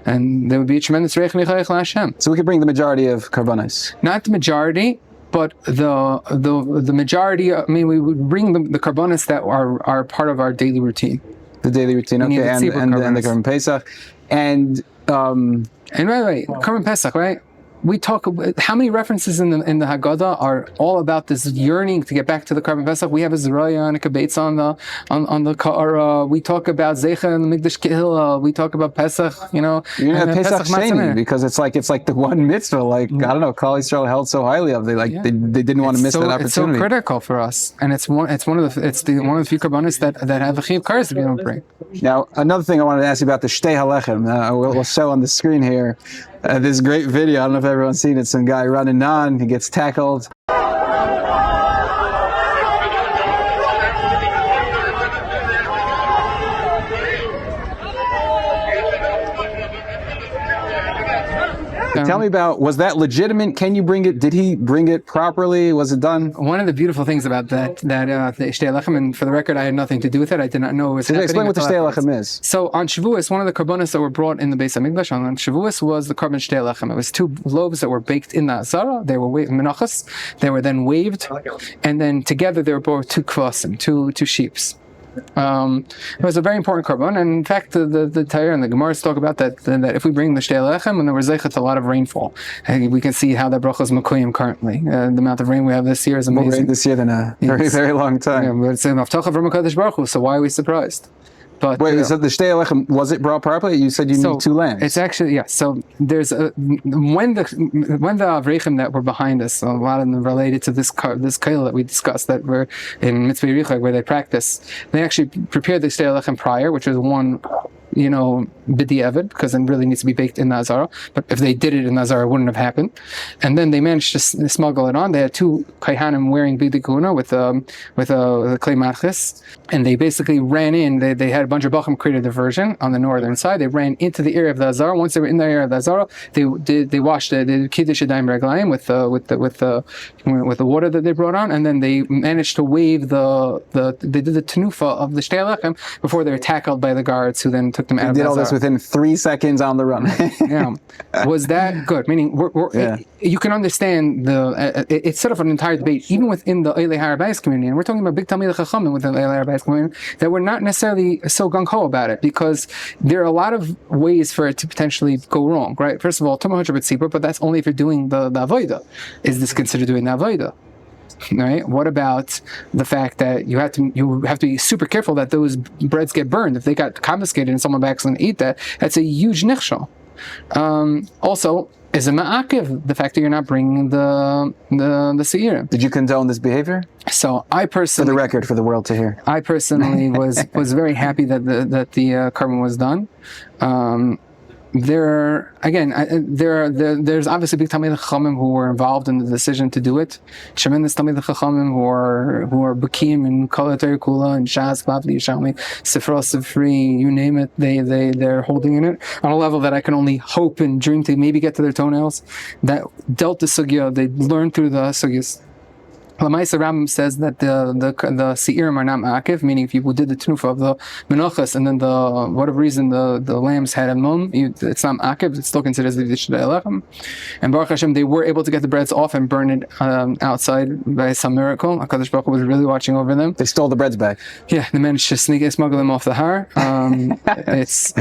and there would be a tremendous reich nichayich Hashem. So we could bring the majority of carbonates. Not the majority. But the majority, we would bring the carbonates that are part of our daily routine. The daily routine, okay, and the carbon Pesach. And by the way, carbon Pesach, right? We talk about how many references in the Haggadah are all about this yearning to get back to the carbon Pesach. We have a Zeraya and a Beit on the Torah. We talk about Zeicha and the Mikdash Kehillah. We talk about Pesach. You know Pesach Sheni, because it's like the one mitzvah. Like I don't know, Klal Yisrael held so highly of. They didn't want to miss that opportunity. It's so critical for us, and it's one of the few carbonates that have a chiyuv kares that we don't bring. Now another thing I wanted to ask you about the Shtei Halechem. We'll show on the screen here. This great video, I don't know if everyone's seen it, some guy running on, he gets tackled. Tell me about, was that legitimate? Can you bring it? Did he bring it properly? Was it done? One of the beautiful things about the Shtei Halechem, and for the record, I had nothing to do with it. I did not know it was happening. Explain what the Shtei Halechem is. So on Shavuos, one of the carbonas that were brought in the Beis HaMikdash on Shavuos was the carbon Shtei Halechem. It was 2 loaves that were baked in the Azara. They were menachas. They were then waved, and then together they were brought 2 kvasim, two sheeps. It was a very important carbon, and in fact, the Torah and the Gemaras talk about that if we bring the Shtei Halechem, when there was zeichet a lot of rainfall, and we can see how that bracha is makuyim currently. The amount of rain we have this year is amazing. More rain this year than a very, very long time. Yeah, but it's an avtacha from HaKadosh Baruch Hu, so why are we surprised? But wait, so the Shtei Halechem, was it brought properly? You said you need 2 lambs. It's actually, yeah. So there's when the Avreichim that were behind us, a lot of them related to this kail that we discussed, that were in Mitzvah Yerichah where they practice. They actually prepared the Shtei Halechem prior, which was one, b'di'evid, because it really needs to be baked in the Azara. But if they did it in the Azara, it wouldn't have happened. And then they managed to smuggle it on. They had 2 Kaihanim wearing b'di kuna with a clay matchis, and they basically ran in. They had a bunch of Bacham created a diversion on the northern side. They ran into the area of the Azara. Once they were in the area of the Azara, they washed it. They did kiddush yadayim reglayim with the water that they brought on, and then they managed to wave they did the tenufa of the Shtei Halechem before they were tackled by the guards, who then took them out. Did all this within 3 seconds on the run. Yeah, was that good? Meaning, you can understand it's sort of an entire debate, even within the Har HaBayis community, and we're talking about big Talmidei Chachamim within the Har HaBayis community that we're not necessarily so gung ho about it, because there are a lot of ways for it to potentially go wrong. Right? First of all, Tomah Hutcher B'Tzibur, but that's only if you're doing the avodah. Is this considered doing the avodah? Right? What about the fact that you have to be super careful that those breads get burned? If they got confiscated and someone by accident ate that, that's a huge nichshel. Also, is a ma'akiv the fact that you're not bringing the seir? Did you condone this behavior? So I personally, for the record, for the world to hear, I personally was very happy that the carbon was done. there's obviously big Talmidei Chachamim who were involved in the decision to do it. Tremendous Talmidei Chachamim who are Bakim and Kol HaTorah Kula and Shas, Bavli, Yishalmi, Sifra, Sifri, you name it, they're holding in it on a level that I can only hope and dream to maybe get to their toenails. That dealt the sugya, they learned through the sugyas. Lamaisa Rambam says that the seirim are not ma'akiv, meaning if you did the tenufa of the menachas and then whatever reason the lambs had a mum, it's not ma'akiv, it's still considered as the Yishdei Elechem. And Baruch Hashem, they were able to get the breads off and burn it outside by some miracle. HaKadosh Baruch Hu was really watching over them. They stole the breads back. Yeah, they managed to smuggle them off the Har. It's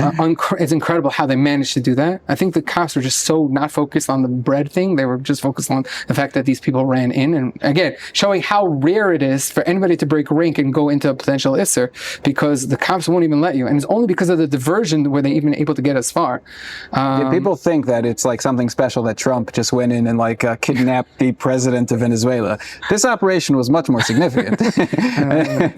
incredible how they managed to do that. I think the cops were just so not focused on the bread thing, they were just focused on the fact that these people ran in, and again, showing how rare it is for anybody to break rank and go into a potential isser, because the cops won't even let you, and it's only because of the diversion were they even able to get as far. People think that it's like something special that Trump just went in and like kidnapped the president of Venezuela. This operation was much more significant.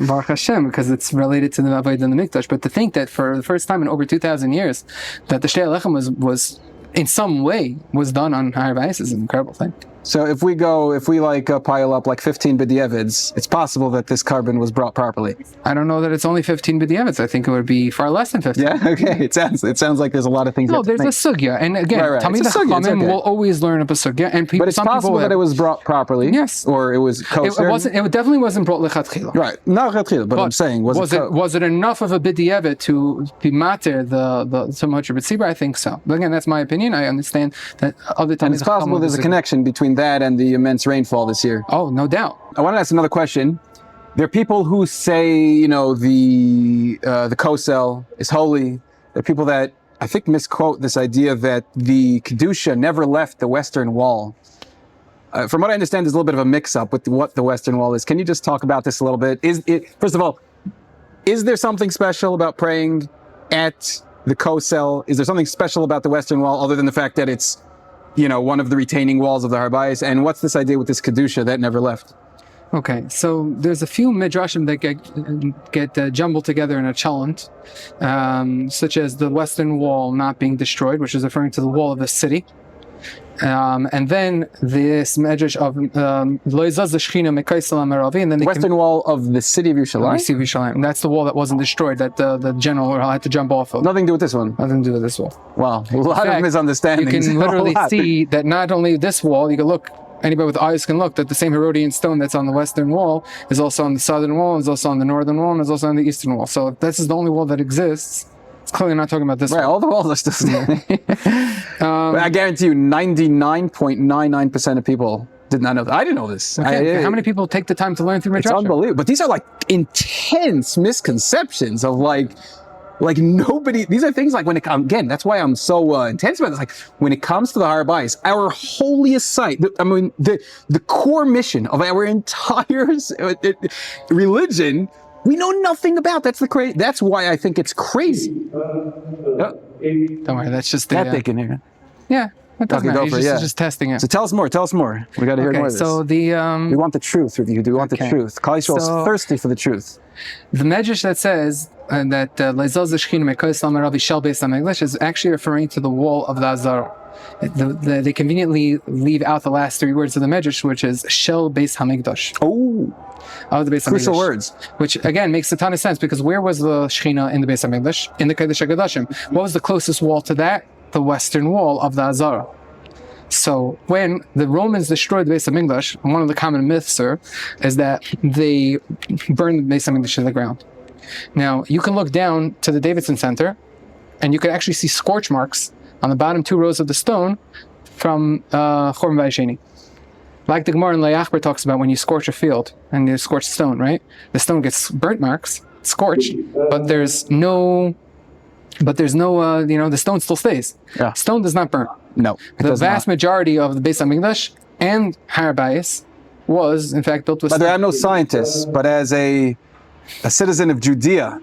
Baruch Hashem, because it's related to the Avodah and the Mikdash. But to think that for the first time in over 2,000 years that the Shtei Alechem was in some way was done on Har HaBayis is an incredible thing. So if we pile up like 15 b'di'evids, it's possible that this carbon was brought properly. I don't know that it's only 15 b'di'evids. I think it would be far less than 15. Yeah, okay. It sounds like there's a lot of things. No, there's a sugya, and again, Talmidei Chachamim will always learn up a sugya, and people. But it's possible that it was brought properly. Yes, or it was kosher. It definitely wasn't brought lechatchila. Right, not lechatchila. But I'm saying, was it enough of a b'di'evid to be mater the so much of it? I think so. But again, that's my opinion. I understand that other times. And it's possible there's a connection between that and the immense rainfall this year. Oh, no doubt. I want to ask another question. There are people who say, the kosel is holy. There are people that I think misquote this idea that the kedusha never left the Western Wall. From what I understand, there's a little bit of a mix-up with what the Western Wall is. Can you just talk about this a little bit? First of all, is there something special about praying at the kosel? Is there something special about the Western Wall other than the fact that it's one of the retaining walls of the Har HaBayis? And what's this idea with this kedusha that never left? Okay, so there's a few midrashim that get jumbled together in a chalent, such as the Western Wall not being destroyed, which is referring to the wall of the city. And then this medrash of Loizaz the Shechina Mekaisel Amaravi, and then the Western Wall of the city of Yerushalayim. That's the wall that wasn't destroyed, that the general had to jump off of. Nothing to do with this one. Nothing to do with this wall. Wow, a lot of misunderstandings. You can literally see that not only this wall, you can look. Anybody with eyes can look that the same Herodian stone that's on the western wall is also on the southern wall, is also on the northern wall, and is also on the eastern wall. So if this is the only wall that exists, it's clearly not talking about this wall. All the walls are still standing. But I guarantee you 99.99% of people did not know that. I didn't know this. Okay. How many people take the time to learn through Midrash? It's unbelievable. But these are like intense misconceptions of like nobody, these are things like when it comes, again, that's why I'm so intense about this. Like when it comes to the Har HaBayis, our holiest site, the core mission of our entire religion, we know nothing about. That's why I think it's crazy. Don't worry, that's just that they can hear. Yeah. That doesn't matter. He's just testing it. So tell us more. We got to hear more of this. So we want the truth with you. We want the truth. Klal Yisrael is thirsty for the truth. The medrash that says that Leizaz Shechina Mekaisel Amaravi Shel Beis HaMikdash is actually referring to the wall of the Azara. They conveniently leave out the last three words of the medrash, which is Shel Beis HaMikdash. Oh, of the Beis HaMikdash. Crucial words. Which again makes a ton of sense, because where was the Shechina in the Beis HaMikdash? In the Kiddush HaKadoshim. What was the closest wall to that? The western wall of the Azara. So when the Romans destroyed the Beis HaMikdash, one of the common myths is that they burned the Beis HaMikdash to the ground. Now you can look down to the Davidson Center, and you can actually see scorch marks on the bottom two rows of the stone from Homeboundisrael. Like the Gemara in Le'achber talks about, when you scorch a field and you scorch stone, right? The stone gets burnt marks, scorched, but there's no, the stone still stays. Yeah. Stone does not burn. No. The vast majority of the Beis HaMikdash and Har HaBayis was, in fact, built with stone. I'm no scientist, but as a citizen of Judea,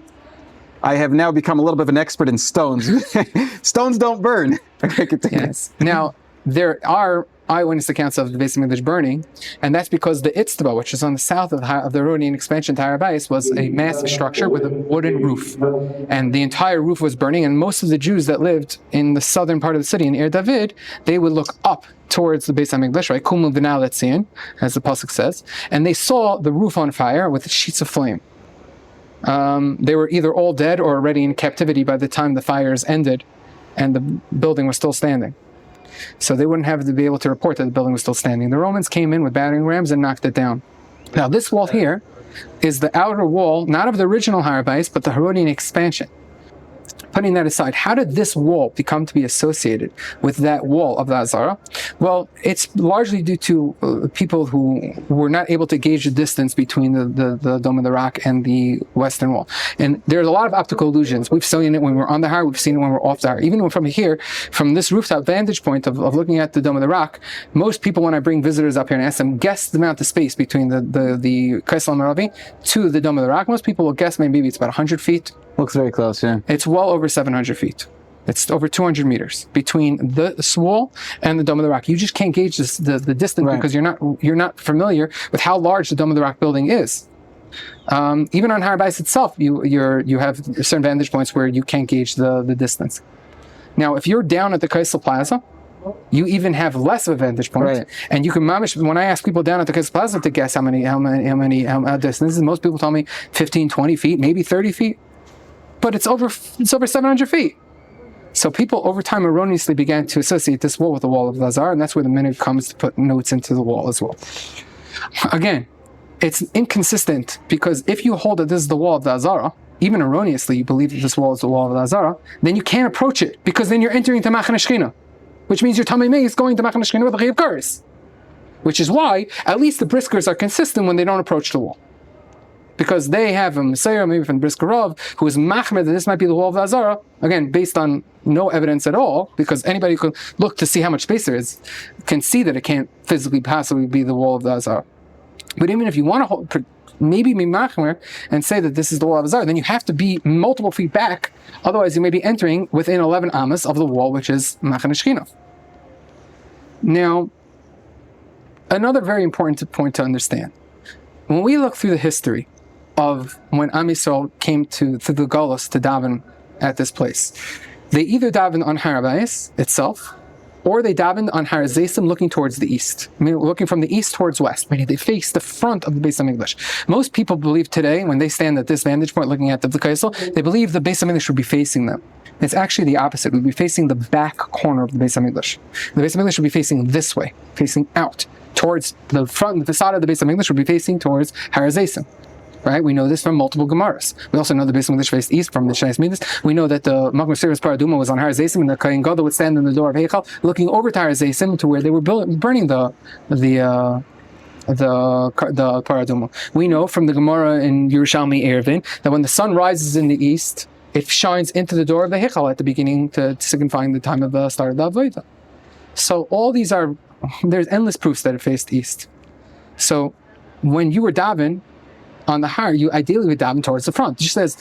I have now become a little bit of an expert in stones. Stones don't burn. Yes. Now, there are eyewitness accounts of the Beis HaMikdash burning, and that's because the Itztaba, which is on the south of the Herodian expansion to Har HaBayis, was a massive structure with a wooden roof, and the entire roof was burning. And most of the Jews that lived in the southern part of the city in Ir David, they would look up towards the Beis HaMikdash, right? Kumu v'nal etzion, as the pasuk says, and they saw the roof on fire with sheets of flame. They were either all dead or already in captivity by the time the fires ended and the building was still standing. So they wouldn't have to be able to report that the building was still standing. The Romans came in with battering rams and knocked it down. Now this wall here is the outer wall, not of the original Har HaBayis, but the Herodian expansion. Putting that aside, how did this wall become to be associated with that wall of the Azara? Well, it's largely due to people who were not able to gauge the distance between the Dome of the Rock and the western wall. And there's a lot of optical illusions. We've seen it when we're on the Har, we've seen it when we're off the Har. Even from here, from this rooftop vantage point of looking at the Dome of the Rock, most people, when I bring visitors up here and ask them, guess the amount of space between the Kaisel Maravi to the Dome of the Rock, most people will guess maybe it's about 100 feet. Looks very close, yeah. It's well over 700 feet. It's over 200 meters between this wall and the Dome of the Rock. You just can't gauge the distance because you're not familiar with how large the Dome of the Rock building is. Even on Har HaBayis itself, you have certain vantage points where you can't gauge the distance. Now, if you're down at the Kaisel Plaza, you even have less of a vantage point, right. And you can when I ask people down at the Kaisel Plaza to guess how many distances, most people tell me 15, 20 feet, maybe 30 feet. But it's over 700 feet. So people over time erroneously began to associate this wall with the wall of Lazar, and that's where the minhag comes to put notes into the wall as well. Again, it's inconsistent, because if you hold that this is the wall of the Azara, even erroneously you believe that this wall is the wall of the Azara, then you can't approach it, because then you're entering to Machane Shechina, which means your Tamei Mei is going to Machane Shechina with a Chayav Kares. Which is why at least the Briskers are consistent when they don't approach the wall. Because they have a Messiah, maybe from Brisker Rav, who is machmed that this might be the wall of the Azara, again, based on no evidence at all, because anybody who can look to see how much space there is can see that it can't physically possibly be the wall of the Azara. But even if you want to maybe be machmer and say that this is the wall of the Azara, then you have to be multiple feet back, otherwise you may be entering within 11 amas of the wall, which is Machane Shechina. Now, another very important point to understand, when we look through the history of when Am Yisrael came to the Galus to daven at this place, they either davened on Har HaBayis itself, or they davened on Har Zaysim looking towards the east, meaning looking from the east towards west, meaning they face the front of the Beis HaMikdash. Most people believe today, when they stand at this vantage point looking at the Kaisel, they believe the Beis HaMikdash should be facing them. It's actually the opposite. We'd be facing the back corner of the Beis HaMikdash. The Beis HaMikdash should be facing this way, facing out towards the front. The facade of the Beis HaMikdash should be facing towards Har Zaysim. Right? We know this from multiple Gemaras. We also know the Beis HaMikdash faced east from the Shais Midas. We know that the Makom Sirius Paraduma was on Har Zaysim, and the Kohen Gadol would stand in the door of Heichal, looking over to Har Zaysim, to where they were burning the Paraduma. We know from the Gemara in Yerushalmi Eruvin that when the sun rises in the east, it shines into the door of the Heichal at the beginning to signifying the time of the start of the Avodah. So all these there's endless proofs that it faced east. So when you were daven on the Har, you ideally would daven towards the front. It just says,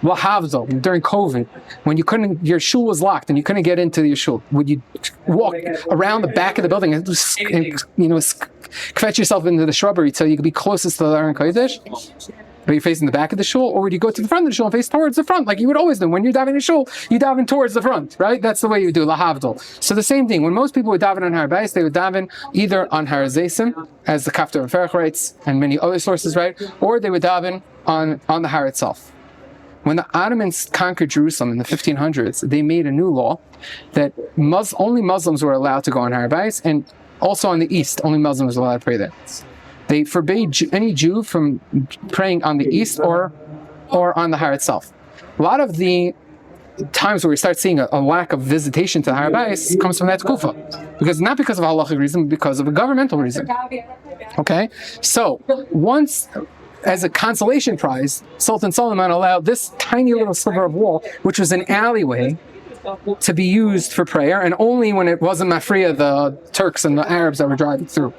Wahavzo, during COVID, when your shul was locked and you couldn't get into your shul, would you walk around the back of the building and kvetch yourself into the shrubbery till you could be closest to the Aron Kodesh? Are you facing the back of the shul, or would you go to the front of the shul and face towards the front, like you would always do? When you're davening the shul, you daven towards the front, right? That's the way you do lahavdol. So the same thing. When most people would daven on Har HaBayis, they would daven either on Har Zaysim, as the Kaftar of Ferach writes, and many other sources write, or they would daven on the Har itself. When the Ottomans conquered Jerusalem in the 1500s, they made a new law that only Muslims were allowed to go on Har HaBayis, and also on the east, only Muslims were allowed to pray there. They forbade any Jew from praying on the east or on the Har itself. A lot of the times where we start seeing a lack of visitation to the Har HaBayis comes from that kufa, not because of a halachic reason, but because of a governmental reason. Okay, so once, as a consolation prize, Sultan Solomon allowed this tiny little sliver of wall, which was an alleyway, to be used for prayer, and only when it wasn't mafriya the Turks and the Arabs that were driving through.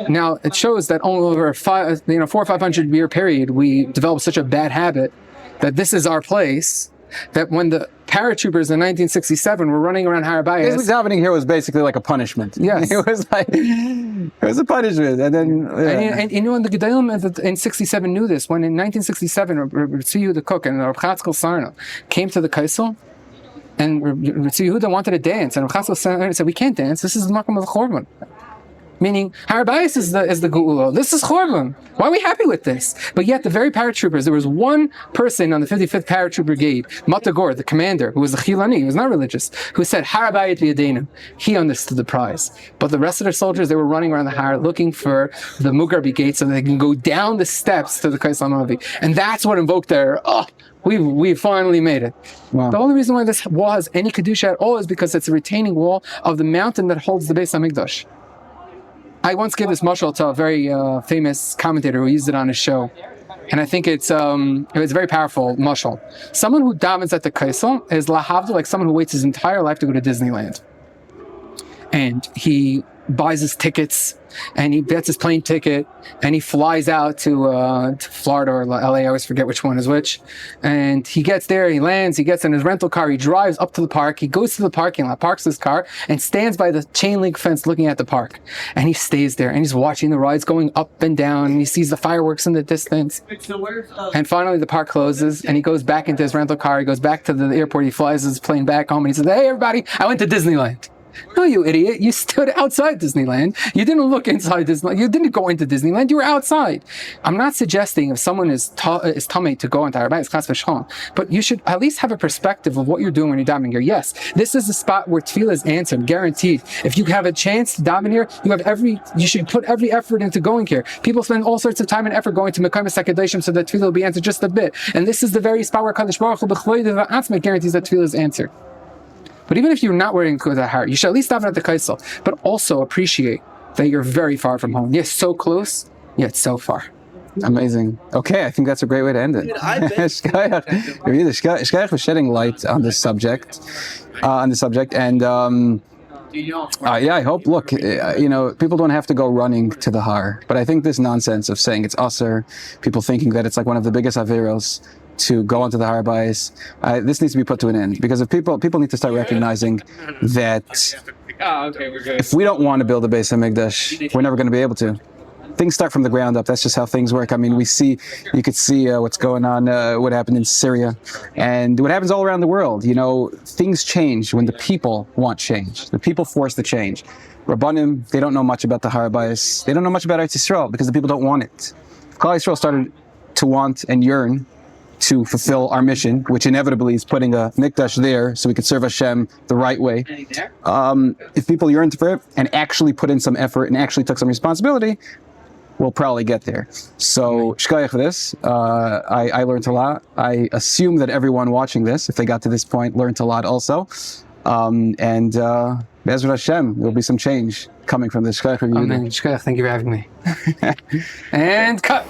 Now it shows that only over a 400 or 500 year period we developed such a bad habit that this is our place, that when the paratroopers in 1967 were running around Har HaBayis. Basically, davening here was basically like a punishment. Yes. It was a punishment. And then... And you know, and the Gedolim in 67 knew this. When in 1967, Ritzi Yehuda Cook and Rav Chatzkel Sarna came to the Kaisel, and Ritzi Yehuda wanted to dance, and Rav Chatzkel Sarna said, we can't dance, this is the Makom of the Chorban. Meaning, Har HaBayis is the Geula. This is Chorban. Why are we happy with this? But yet, the very paratroopers, there was one person on the 55th Paratroop Brigade, Matagor, the commander, who was a Chilani, who was not religious, who said, Har HaBayit v'yadeinu. He understood the prize. But the rest of their soldiers, they were running around the Har looking for the Mugarbi gate so they can go down the steps to the Kaisel Amavi. And that's what invoked their, we finally made it. Wow. The only reason why this wall has any Kedusha at all is because it's a retaining wall of the mountain that holds the Beis HaMikdash. I once gave this mashal to a very famous commentator who used it on his show, and I think it's a very powerful mashal. Someone who davens at the Kaisel is lahavdil, like someone who waits his entire life to go to Disneyland, and he buys his tickets, and he gets his plane ticket, and he flies out to Florida or LA, I always forget which one is which, and he gets there, he lands, he gets in his rental car, he drives up to the park, he goes to the parking lot, parks his car, and stands by the chain link fence looking at the park, and he stays there, and he's watching the rides going up and down, and he sees the fireworks in the distance, and finally the park closes, and he goes back into his rental car, he goes back to the airport, he flies his plane back home, and he says, hey everybody, I went to Disneyland. No, you idiot. You stood outside Disneyland. You didn't look inside Disneyland. You didn't go into Disneyland. You were outside. I'm not suggesting if someone is tummy to go into Har HaBayis, chas v'shalom, but you should at least have a perspective of what you're doing when you're davening here. Yes, this is the spot where tefillah is answered, guaranteed. If you have a chance to daven here, you should put every effort into going here. People spend all sorts of time and effort going to Mekayim HaSekadeshim so that tefillah will be answered just a bit. And this is the very spot where Kadosh Baruch Hu b'chloidev v'atzmai guarantees that tefillah is answered. But even if you're not wearing the heart, you should at least daven at the Kaisel, but also appreciate that you're very far from home. Yes, so close, yet so far. Amazing. Okay, I think that's a great way to end it. Shkayach was shedding light on this subject, and I hope. Look, people don't have to go running to the Har, but I think this nonsense of saying it's usher, people thinking that it's like one of the biggest averos to go onto the Har HaBayis, this needs to be put to an end, because if people need to start recognizing that if we don't want to build a Beis HaMikdash, we're never going to be able to. Things start from the ground up. That's just how things work. I mean, you could see what's going on, what happened in Syria, and what happens all around the world. Things change when the people want change. The people force the change. Rabbanim, they don't know much about the Har HaBayis. They don't know much about Eretz Yisroel because the people don't want it. If Klal Yisrael started to want and yearn to fulfill our mission, which inevitably is putting a mikdash there so we could serve Hashem the right way. If people yearned for it and actually put in some effort and actually took some responsibility, we'll probably get there. So, shkayach for this. I learned a lot. I assume that everyone watching this, if they got to this point, learned a lot also. Be'ezrat Hashem, there'll be some change coming from this. Shkayach review. Amen. Shkayach, thank you for having me. And cut.